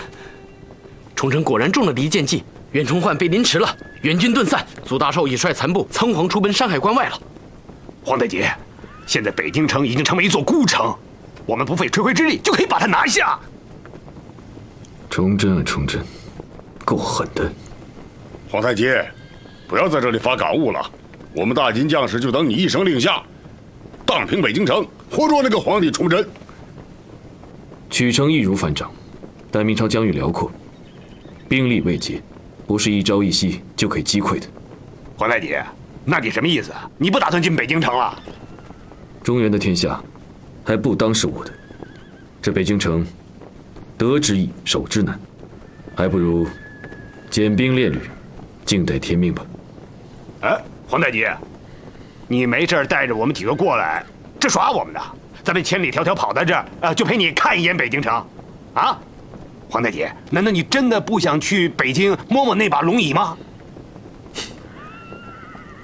崇祯果然中了离间计，袁崇焕被凌迟了，援军遁散，祖大寿已率残部仓皇出奔山海关外了。皇太极，现在北京城已经成为一座孤城，我们不费吹灰之力就可以把它拿下。崇祯啊，崇祯，够狠的！皇太极，不要在这里发感悟了，我们大金将士就等你一声令下，荡平北京城，活捉那个皇帝崇祯。取城易如反掌，但明朝疆域辽阔，兵力未竭，不是一朝一夕就可以击溃的。皇太极，那你什么意思？你不打算进北京城了？中原的天下，还不当是我的。这北京城，得之易，守之难，还不如减兵列旅，静待天命吧。哎，皇太极，你没事带着我们几个过来，这耍我们呢？咱们千里迢迢跑到这儿，就陪你看一眼北京城，啊？皇太极，难道你真的不想去北京摸摸那把龙椅吗？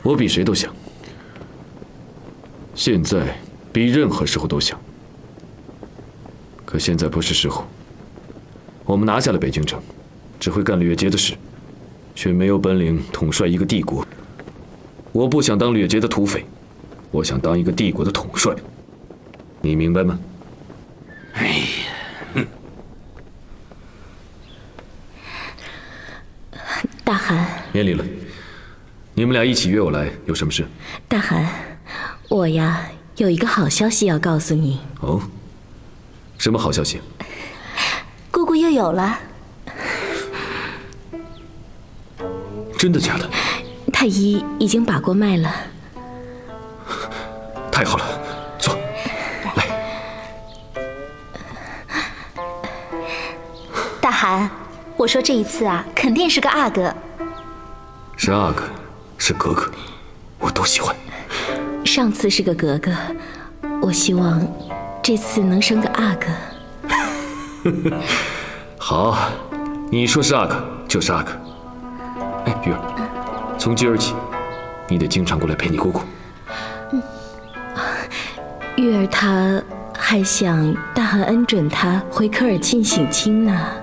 我比谁都想，现在比任何时候都想。可现在不是时候。我们拿下了北京城，只会干掠劫的事，却没有本领统帅一个帝国。我不想当掠劫的土匪，我想当一个帝国的统帅。你明白吗？哎呀，大汗，免礼了。你们俩一起约我来，有什么事？大汗，我呀有一个好消息要告诉你。哦，什么好消息？姑姑又有了。真的假的？太医已经把过脉了。太好了，坐。大汗，我说这一次啊，肯定是个阿哥。是阿哥，是格格，我都喜欢。上次是个格格，我希望这次能生个阿哥。好，你说是阿哥就是阿哥。哎，玉儿，从今儿起，你得经常过来陪你姑姑。玉儿她还想大汗恩准她回科尔沁省亲呢。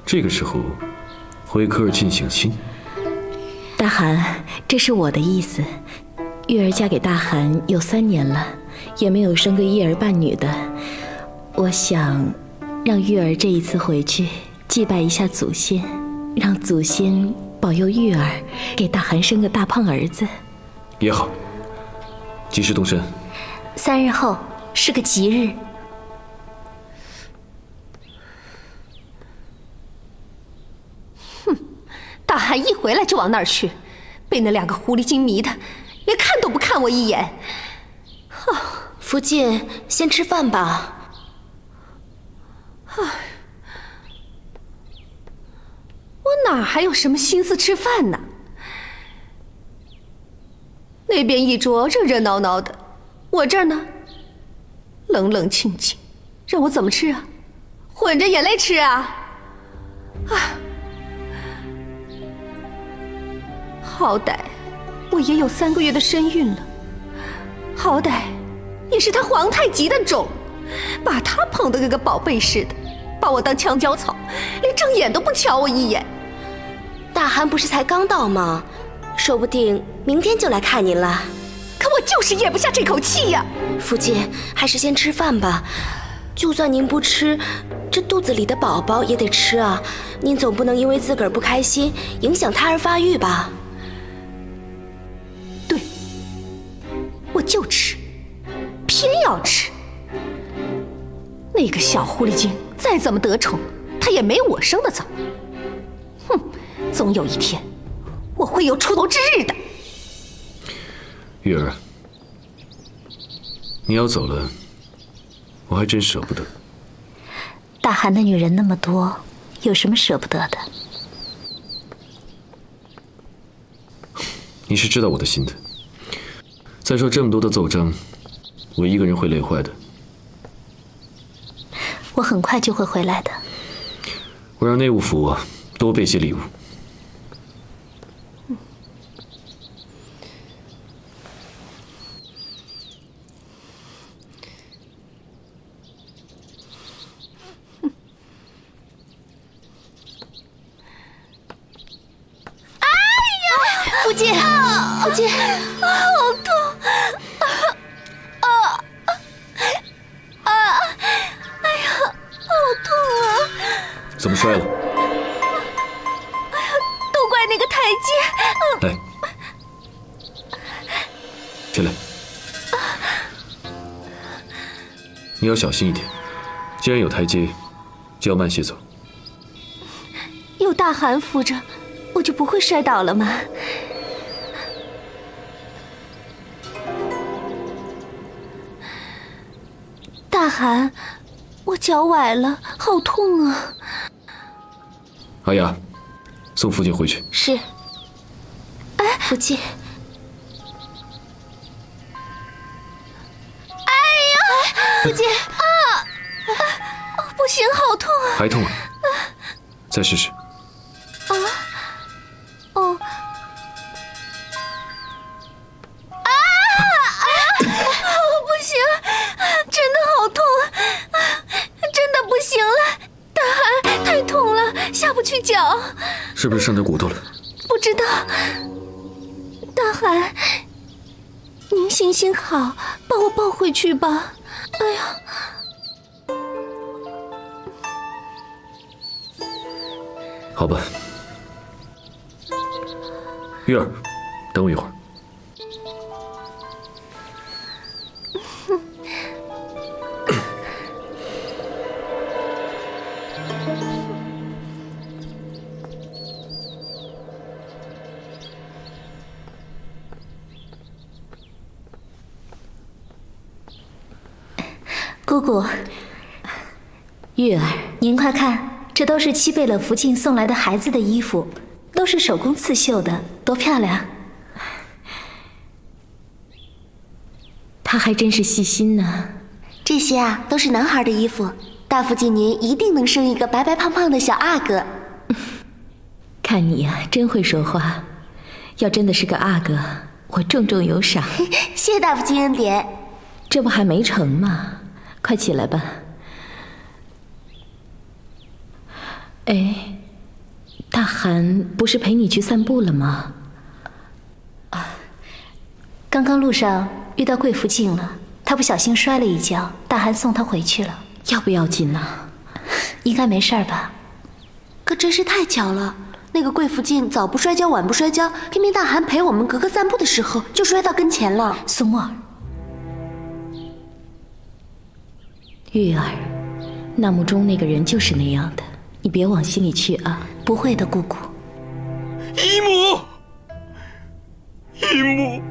这个时候，回科尔沁省亲？大汗，这是我的意思。玉儿嫁给大汗有3年了，也没有生个一儿半女的。我想让玉儿这一次回去祭拜一下祖先，让祖先保佑玉儿给大汗生个大胖儿子。也好。几时动身？3日后是个吉日。哼，大汗一回来就往那儿去，被那2个狐狸精迷的，连看都不看我一眼。福晋，先吃饭吧。我哪还有什么心思吃饭呢？那边一桌热热闹闹的，我这儿呢，冷冷清清，让我怎么吃啊？混着眼泪吃啊！好歹我也有3个月的身孕了，好歹也是他皇太极的种，把他捧得跟个宝贝似的，把我当墙角草，连正眼都不瞧我一眼。大汗不是才刚到吗？说不定明天就来看您了。可我就是咽不下这口气呀！福晋，还是先吃饭吧。就算您不吃，这肚子里的宝宝也得吃啊。您总不能因为自个儿不开心，影响胎儿发育吧？对，我就吃，偏要吃。那个小狐狸精再怎么得宠，她也没我生的早。哼，总有一天我会有出头之日的。玉儿，你要走了，我还真舍不得。大汗的女人那么多，有什么舍不得的？你是知道我的心的。再说这么多的奏章，我一个人会累坏的。我很快就会回来的。我让内务府多备些礼物。福晋，福晋，好痛！哎呀，好痛啊！怎么摔了？哎呀，都怪那个台阶！来，起来。你要小心一点，既然有台阶，就要慢些走。有大汗扶着，我就不会摔倒了吗？大汗，我脚崴了，好痛啊！阿雅，送父亲回去。是。哎，福晋。哎呀，福晋不行，好痛啊！还痛啊？再试试。哦。不行，真的好痛，真的不行了，大汗太痛了，下不去脚。是不是伤着骨头了？不知道。大汗，您行行好，把我抱回去吧。哎呀。好吧，玉儿，等我一会儿。姑姑，玉儿，您快看，这都是七贝勒福晋送来的孩子的衣服，都是手工刺绣的，多漂亮！他还真是细心呢。这些啊，都是男孩的衣服。大福晋您一定能生一个白白胖胖的小阿哥。看你呀，真会说话。要真的是个阿哥，我重重有赏。谢谢大福晋恩典。这不还没成吗？快起来吧。哎，大寒不是陪你去散步了吗？刚刚路上遇到贵福晋了，他不小心摔了一跤，大寒送他回去了。要不要紧呢？应该没事吧？可真是太巧了，那个贵福晋早不摔跤晚不摔跤，偏偏大寒陪我们格格散步的时候就摔到跟前了。苏沫儿，玉儿，那幕中那个人就是那样的，你别往心里去啊。不会的，姑姑。姨母，姨母。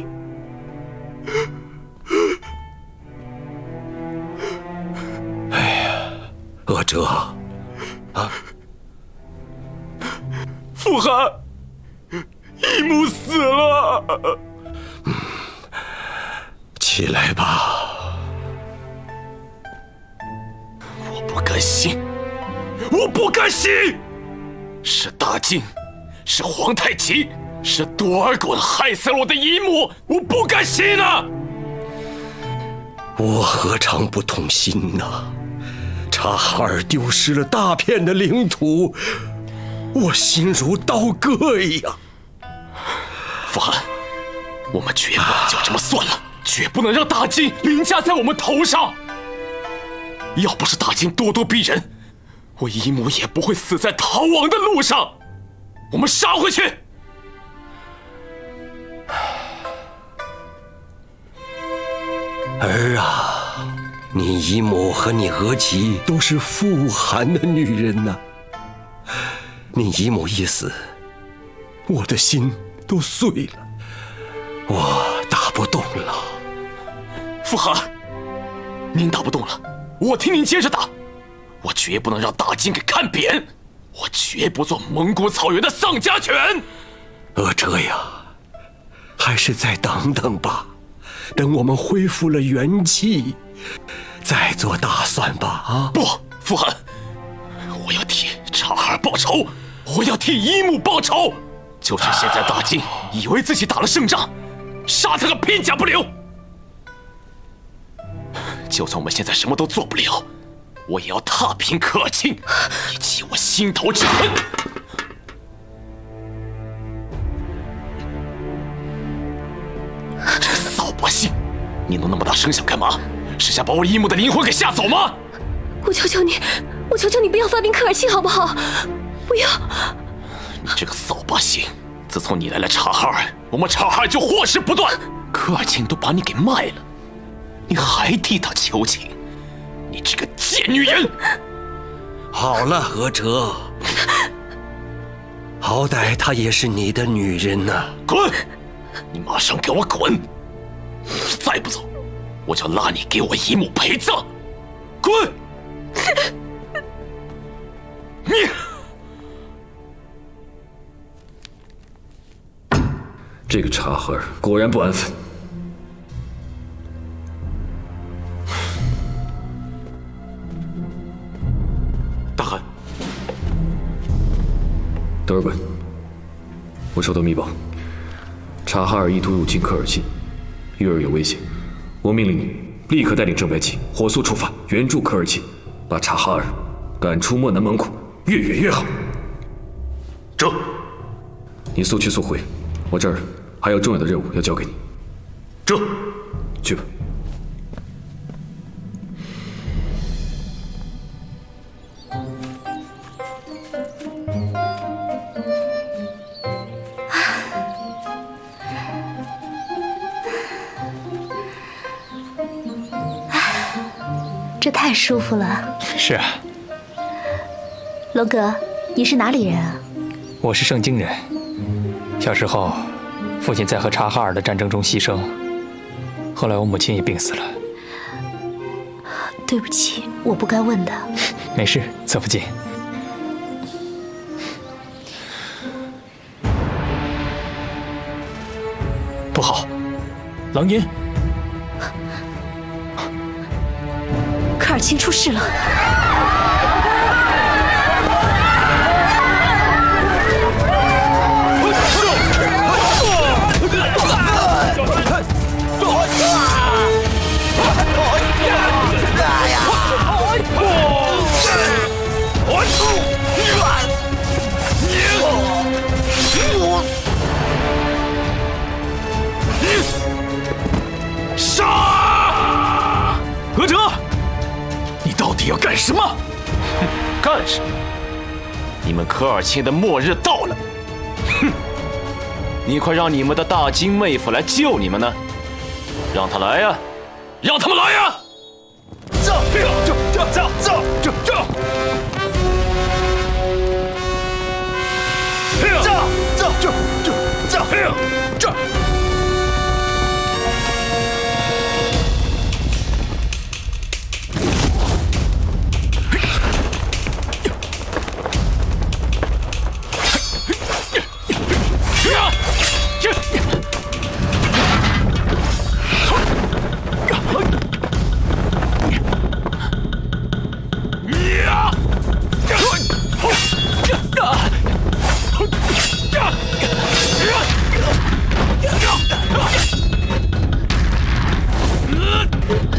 阿哲，啊，傅寒，姨母死了。起来吧。我不甘心，我不甘心！是大金，是皇太极，是多尔衮害死了我的姨母，我不甘心啊！我何尝不痛心呐！察哈尔丢失了大片的领土，我心如刀割一样。傅寒，我们绝不能就这么算了，绝不能让大金凌驾在我们头上。要不是大金咄咄逼人，我姨母也不会死在逃亡的路上。我们杀回去！儿啊，你姨母和你额吉都是富含的女人呐。你姨母一死，我的心都碎了，我打不动了。傅寒，您打不动了，我替您接着打。我绝不能让大金给看扁，我绝不做蒙古草原的丧家犬。阿哲呀，还是再等等吧，等我们恢复了元气，再做打算吧。啊！不，傅寒，我要替察哈尔报仇，我要替姨母报仇。就是现在大金以为自己打了胜仗，杀他个片甲不留。就算我们现在什么都做不了，我也要踏平科尔沁，以解我心头之恨。这个扫把星，你弄那么大声响干嘛？是想把我姨母的灵魂给吓走吗？我求求你，我求求你不要发兵科尔沁好不好？不要！你这个扫把星，自从你来了察哈尔，我们察哈尔就祸事不断，科尔沁都把你给卖了，你还替他求情，你这个贱女人！好了，阿哲，好歹她也是你的女人呐。滚！你马上给我滚！你要是再不走，我就拉你给我姨母陪葬！滚！你！这个察哈尔果然不安分。大汗，德尔衮，我收到密报，察哈尔意图入侵科尔沁，玉儿有危险。我命令你立刻带领正白旗火速出发，援助科尔沁，把察哈尔赶出漠南蒙古，越远越好。这，你速去速回，我这儿还有重要的任务要交给你。这，去吧。这太舒服了。是啊。龙哥，你是哪里人啊？我是盛京人。小时候，父亲在和察哈尔的战争中牺牲，后来我母亲也病死了。对不起，我不该问的。没事，侧福晋。狼烟，科尔沁出事了。杀！何哲，你到底要干什么？干什么？你们科尔沁的末日到了！哼！你快让你们的大金妹夫来救你们呢！让他来呀！让他们来呀！走！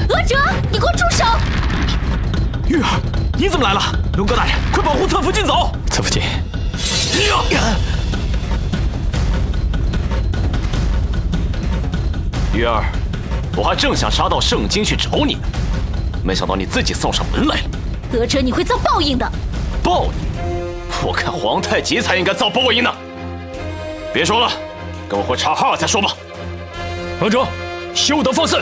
额哲，你给我住手！玉儿，你怎么来了？龙哥大人，快保护侧福晋走！侧福晋，玉儿，我还正想杀到圣京去找你呢，没想到你自己送上门来了。额哲，你会遭报应的。报应？我看皇太极才应该遭报应呢。别说了，跟我回察哈尔再说吧。额哲，休得放肆！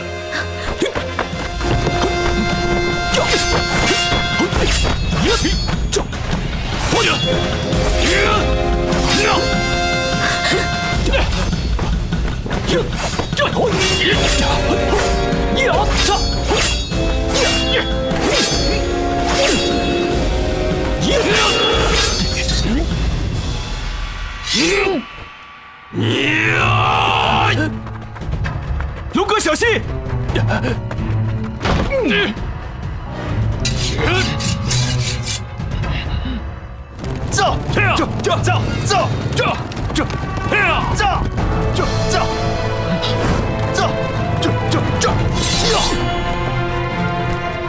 龙哥小心！走！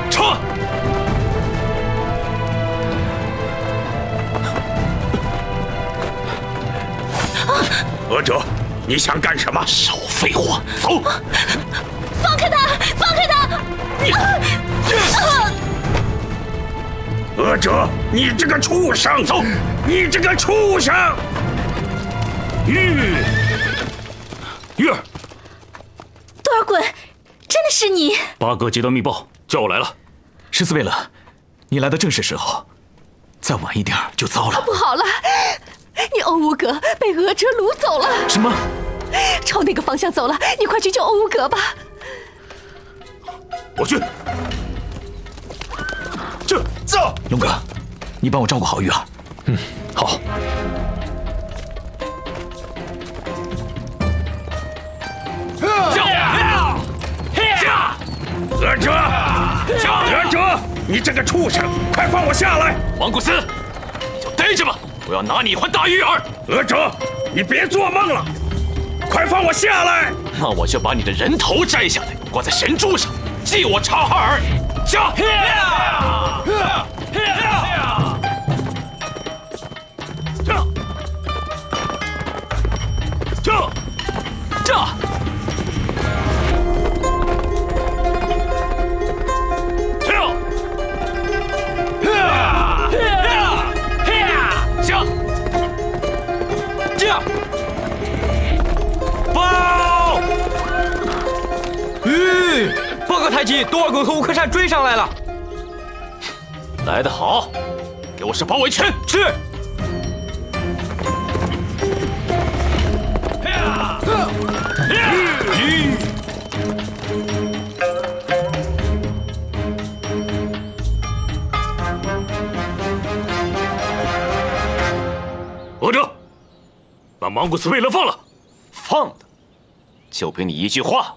撤！额哲，你想干什么？少废话，走！放开他！放开他！额哲，你这个畜生！走！你这个畜生！玉儿，多尔衮，真的是你！八哥接到密报，叫我来了。十四贝勒，你来的正是时候，再晚一点就糟了。不好了，你欧乌格被额哲掳走了。什么？朝那个方向走了，你快去救欧乌格吧。我去。走！龙哥，你帮我照顾好玉儿。嗯，好。额哲，额哲，你这个畜生，快放我下来！王古斯，你就待着吧，我要拿你还大玉儿。额哲，你别做梦了，快放我下来！那我就把你的人头摘下来，挂在神柱上，祭我察哈尔。下！报告太极，多尔衮和乌克善追上来了。来得好，给我设包围圈。是。额哲，把莽古斯贝勒放了。放的，就凭你一句话，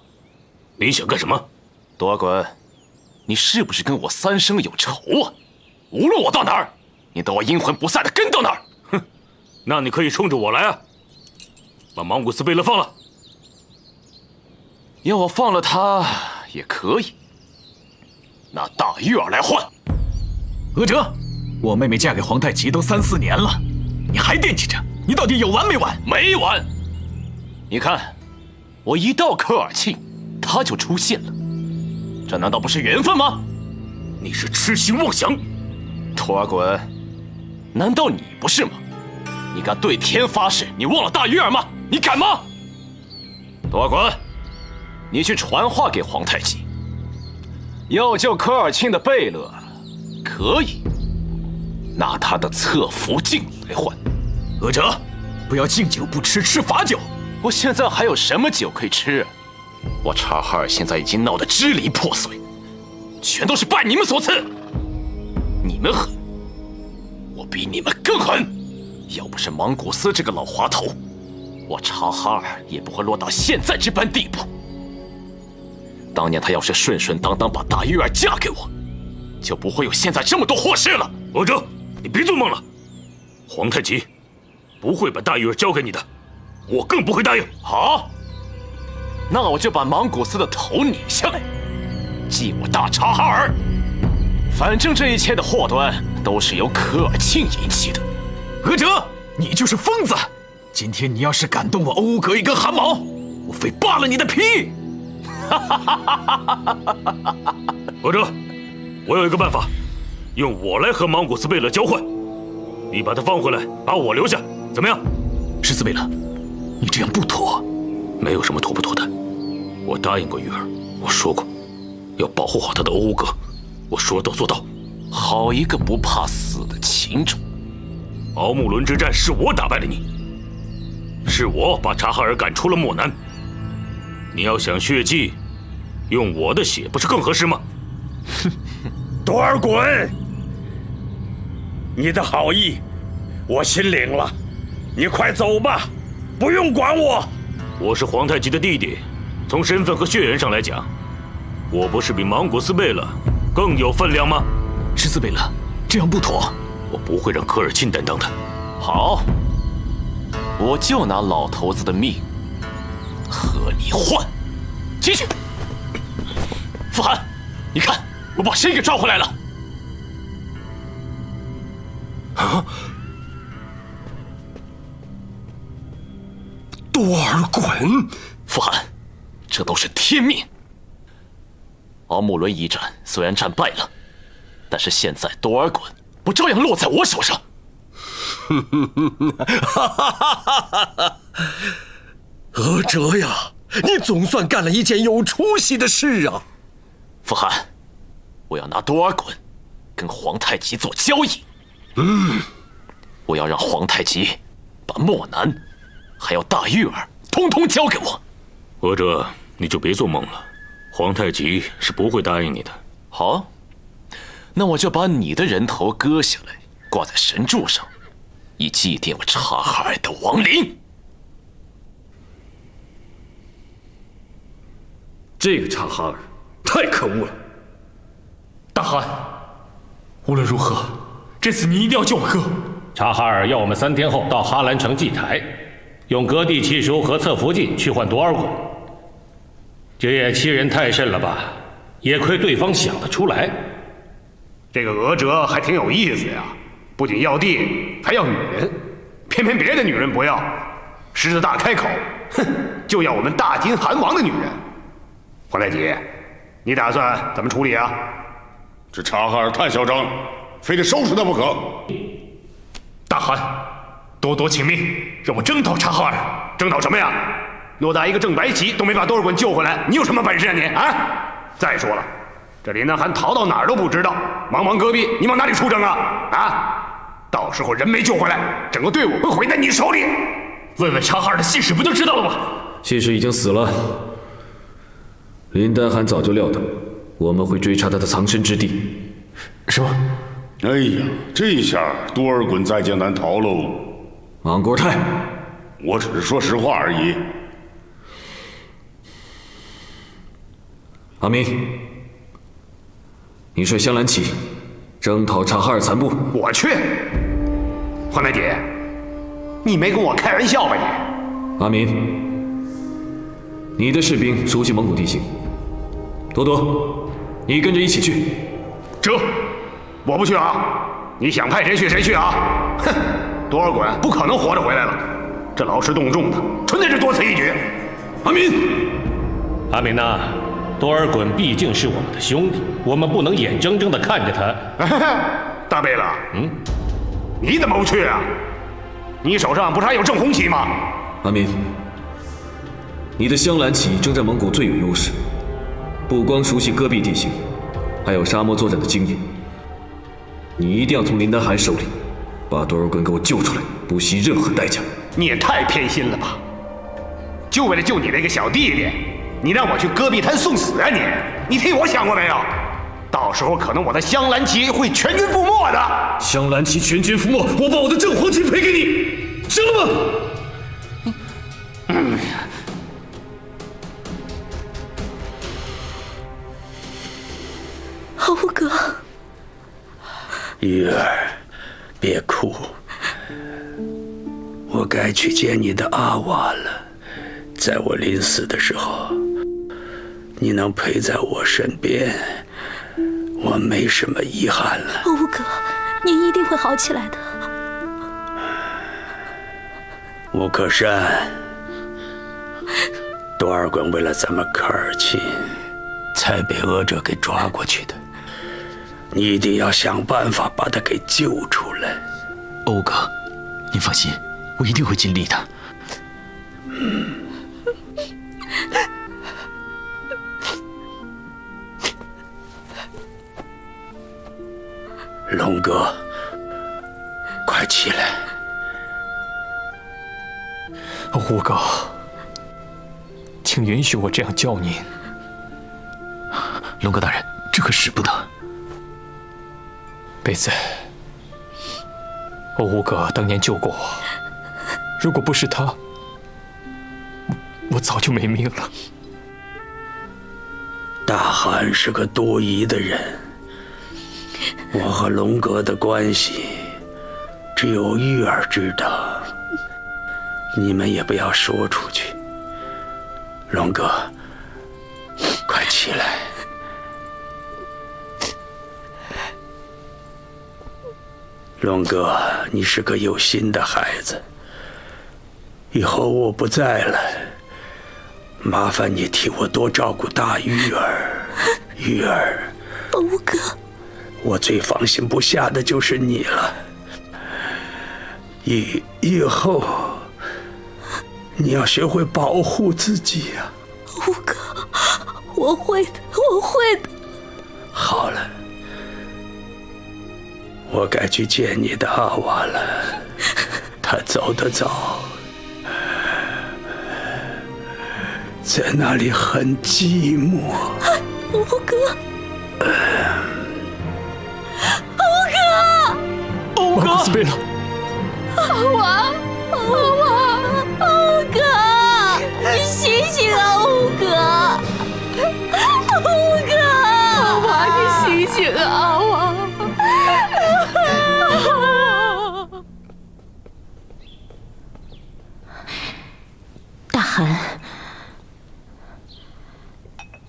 你想干什么？多尔衮，你是不是跟我三生有仇啊？无论我到哪儿，你都要阴魂不散的跟到哪儿。哼，那你可以冲着我来啊！把莽古斯贝勒放了。要我放了他也可以，拿大玉儿来换。阿哲，我妹妹嫁给皇太极都3、4年了，你还惦记着？你到底有完没完？没完！你看，我一到科尔沁，他就出现了，这难道不是缘分吗？你是痴心妄想！多尔衮，难道你不是吗？你敢对天发誓，你忘了大玉儿吗？你敢吗？多尔衮，你去传话给皇太极，要救科尔沁的贝勒，可以拿他的侧福晋来换。阿哲，不要敬酒不吃吃罚酒。我现在还有什么酒可以吃？我察哈尔现在已经闹得支离破碎，全都是拜你们所赐。你们狠，我比你们更狠。要不是莽古斯这个老滑头，我察哈尔也不会落到现在这般地步。当年他要是顺顺当当把大玉儿嫁给我，就不会有现在这么多祸事了。阿哲，你别做梦了，皇太极不会把大玉儿交给你的，我更不会答应。好，那我就把莽古斯的头拧下来，祭我大察哈尔。反正这一切的祸端都是由科尔沁引起的。阿哲，你就是疯子！今天你要是敢动我欧格一根汗毛，我非扒了你的皮！阿哲，我有一个办法，用我来和莽古斯贝勒交换，你把他放回来，把我留下，怎么样？十字贝勒，你这样不妥。没有什么妥不妥的，我答应过玉儿，我说过要保护好他的欧格，我说到做到。好一个不怕死的秦种！敖木伦之战是我打败了你，是我把察哈尔赶出了漠南。你要想血祭，用我的血不是更合适吗？多尔衮，你的好意我心领了，你快走吧，不用管我。我是皇太极的弟弟，从身份和血缘上来讲，我不是比莽古斯贝勒更有分量吗？十字贝勒，这样不妥，我不会让科尔沁担当的。好，我就拿老头子的命和你换。进去，傅寒，你看我把谁给抓回来了？啊！多尔衮，傅寒，这都是天命。敖木伦一战虽然战败了，但是现在多尔衮不照样落在我手上？阿哲呀，你总算干了一件有出息的事啊！傅寒，我要拿多尔衮跟皇太极做交易。我要让皇太极把漠南还有大玉儿通通交给我。阿哲，你就别做梦了，皇太极是不会答应你的。好，那我就把你的人头割下来，挂在神柱上，以祭奠我察哈尔的亡灵。这个察哈尔太可恶了。大汗，无论如何，这次你一定要救我哥。察哈尔要我们3天后到哈兰城祭台，用割地契书和侧福晋去换多尔衮。这也欺人太甚了吧？也亏对方想得出来。这个阿哲还挺有意思呀，不仅要地，还要女人，偏偏别的女人不要，狮子大开口，哼，就要我们大金汗王的女人。皇太极，你打算怎么处理啊？这察哈尔太嚣张了，非得收拾他不可。大汗，多多请命，让我征讨察哈尔。征讨什么呀？偌大一个正白旗都没把多尔衮救回来，你有什么本事啊你啊？再说了，这林南汗逃到哪儿都不知道，茫茫戈壁，你往哪里出征啊？啊！到时候人没救回来，整个队伍会毁在你手里。问问察哈尔的信使不就知道了吗？信使已经死了。林丹汗早就料到我们会追查他的藏身之地。什么？哎呀，这下多尔衮在江南逃喽。莽国泰，我只是说实话而已。阿明，你率镶蓝旗征讨察哈尔残部。我去。黄大姐，你没跟我开玩笑吧你？阿明，你的士兵熟悉蒙古地形，多多，你跟着一起去。我不去啊！你想派谁去谁去啊！哼，多尔衮不可能活着回来了，这劳师动众的，纯粹是多此一举。阿明，阿明呐，多尔衮毕竟是我们的兄弟，我们不能眼睁睁地看着他。大贝勒，你怎么不去啊？你手上不是还有正红旗吗？阿明，你的镶蓝旗征战蒙古最有优势，不光熟悉戈壁地形，还有沙漠作战的经验。你一定要从林丹汗手里把多尔衮给我救出来，不惜任何代价。你也太偏心了吧！就为了救你那个小弟弟，你让我去戈壁滩送死啊你！你替我想过没有？到时候可能我的镶蓝旗会全军覆没的。镶蓝旗全军覆没，我把我的正黄旗赔给你，行了吗？欧哥。玉儿，别哭，我该去见你的阿瓦了。在我临死的时候，你能陪在我身边，我没什么遗憾了。欧哥，你一定会好起来的。乌克山，多尔衮为了咱们科尔沁，才被俄者给抓过去的。你一定要想办法把他给救出来。欧哥，您放心，我一定会尽力的。龙哥，快起来！乌哥，请允许我这样叫您。龙哥大人，这可使不得。贝子，乌哥当年救过我，如果不是他，我早就没命了。大汗是个多疑的人，我和龙哥的关系只有玉儿知道，你们也不要说出去。龙哥，快起来！龙哥，你是个有心的孩子，以后我不在了，麻烦你替我多照顾大玉儿。玉儿，欧哥，我最放心不下的就是你了。以后你要学会保护自己呀。欧哥，我会的，我会的。好了，我该去见你的阿瓦了。他走得早，在那里很寂寞。欧哥，欧哥，欧哥，斯贝拉，阿瓦，欧哥，你醒醒啊，欧哥，欧哥，阿瓦，你醒醒啊，阿瓦。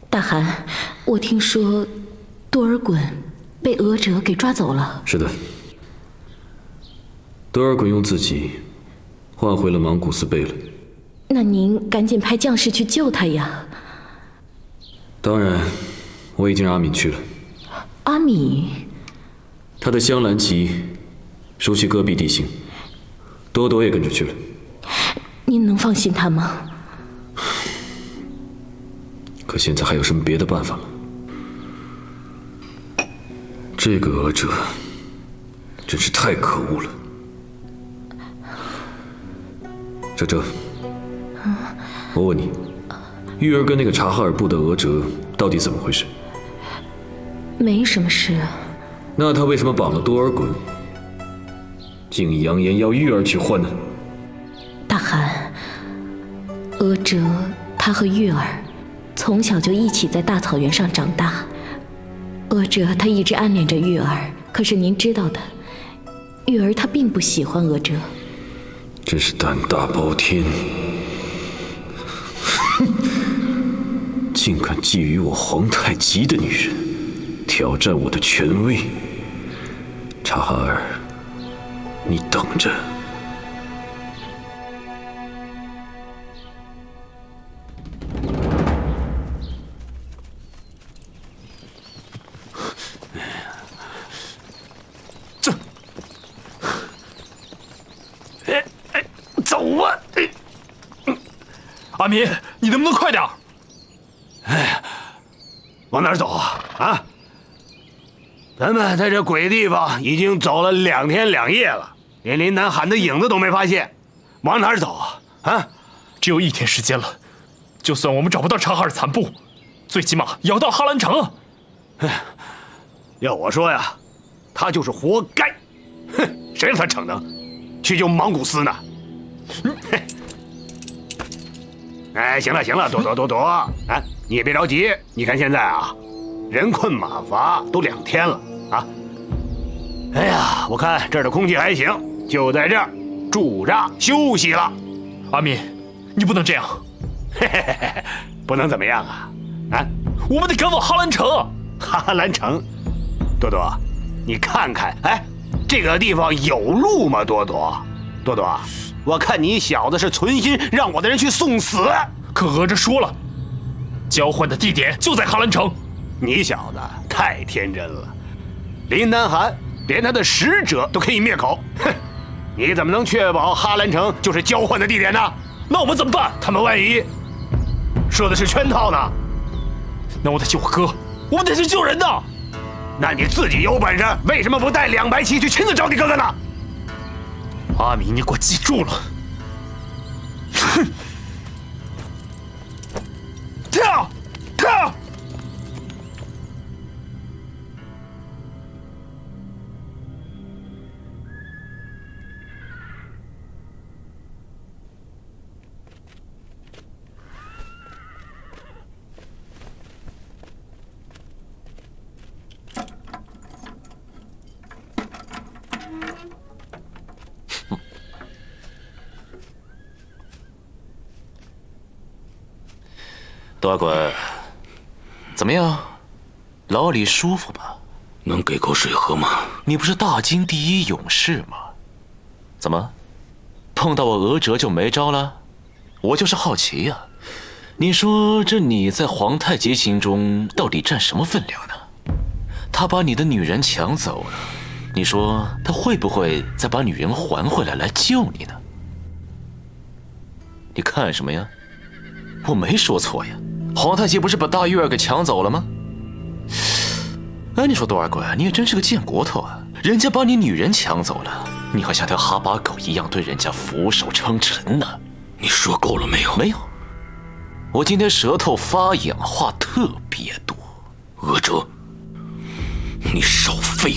大汗，我听说多尔衮被俄者给抓走了。是的，多尔衮用自己换回了莽古斯贝勒。那您赶紧派将士去救他呀！当然，我已经让阿敏去了。阿敏，他的镶蓝旗熟悉戈壁地形，多多也跟着去了。您能放心他吗？可现在还有什么别的办法吗？这个俄者真是太可恶了。这，我问你，玉儿跟那个察哈尔部的俄者到底怎么回事？没什么事啊。那他为什么绑了多尔衮，竟扬言要玉儿去换呢？大汗，俄者他和玉儿从小就一起在大草原上长大。阿哲他一直暗恋着玉儿，可是您知道的，玉儿她并不喜欢阿哲。真是胆大包天，竟敢觊觎我皇太极的女人，挑战我的权威。察哈尔，你等着。走啊！阿民，你能不能快点？哎，往哪儿走啊？啊！咱们在这鬼地方已经走了2天2夜了，连林南寒的影子都没发现，往哪儿走啊？啊！只有1天时间了，就算我们找不到察哈尔残部，最起码也要到哈兰城啊！哎，要我说呀，他就是活该！哼，谁让他逞能去救莽古斯呢？哎，行了行了，躲！哎，你也别着急，你看现在啊，人困马乏，都2天了啊。哎呀，我看这儿的空气还行，就在这儿驻扎休息了。阿民，你不能这样，不能怎么样啊？啊，我们得赶往哈兰城。哈兰城，多多，你看看，哎，这个地方有路吗？多多。我看你小子是存心让我的人去送死。可讹着说了，交换的地点就在哈兰城。你小子太天真了，林南寒连他的使者都可以灭口，哼！你怎么能确保哈兰城就是交换的地点呢？那我们怎么办？他们万一设的是圈套呢？那我得救我哥，我们得去救人呐！那你自己有本事，为什么不带2白旗去亲自找你哥哥呢？阿米，你给我记住了！哼！跳！多尔衮，怎么样？牢里舒服吧？能给口水喝吗？你不是大金第一勇士吗？怎么，碰到我额哲就没招了？我就是好奇呀。你说这你在皇太极心中到底占什么分量呢？他把你的女人抢走了，你说他会不会再把女人还回来来救你呢？你看什么呀？我没说错呀。皇太极不是把大玉儿给抢走了吗？哎，你说多尔衮，你也真是个贱骨头啊！人家把你女人抢走了，你还像条哈巴狗一样对人家俯首称臣呢。你说够了没有？没有，我今天舌头发痒，话特别多。阿哲，你少废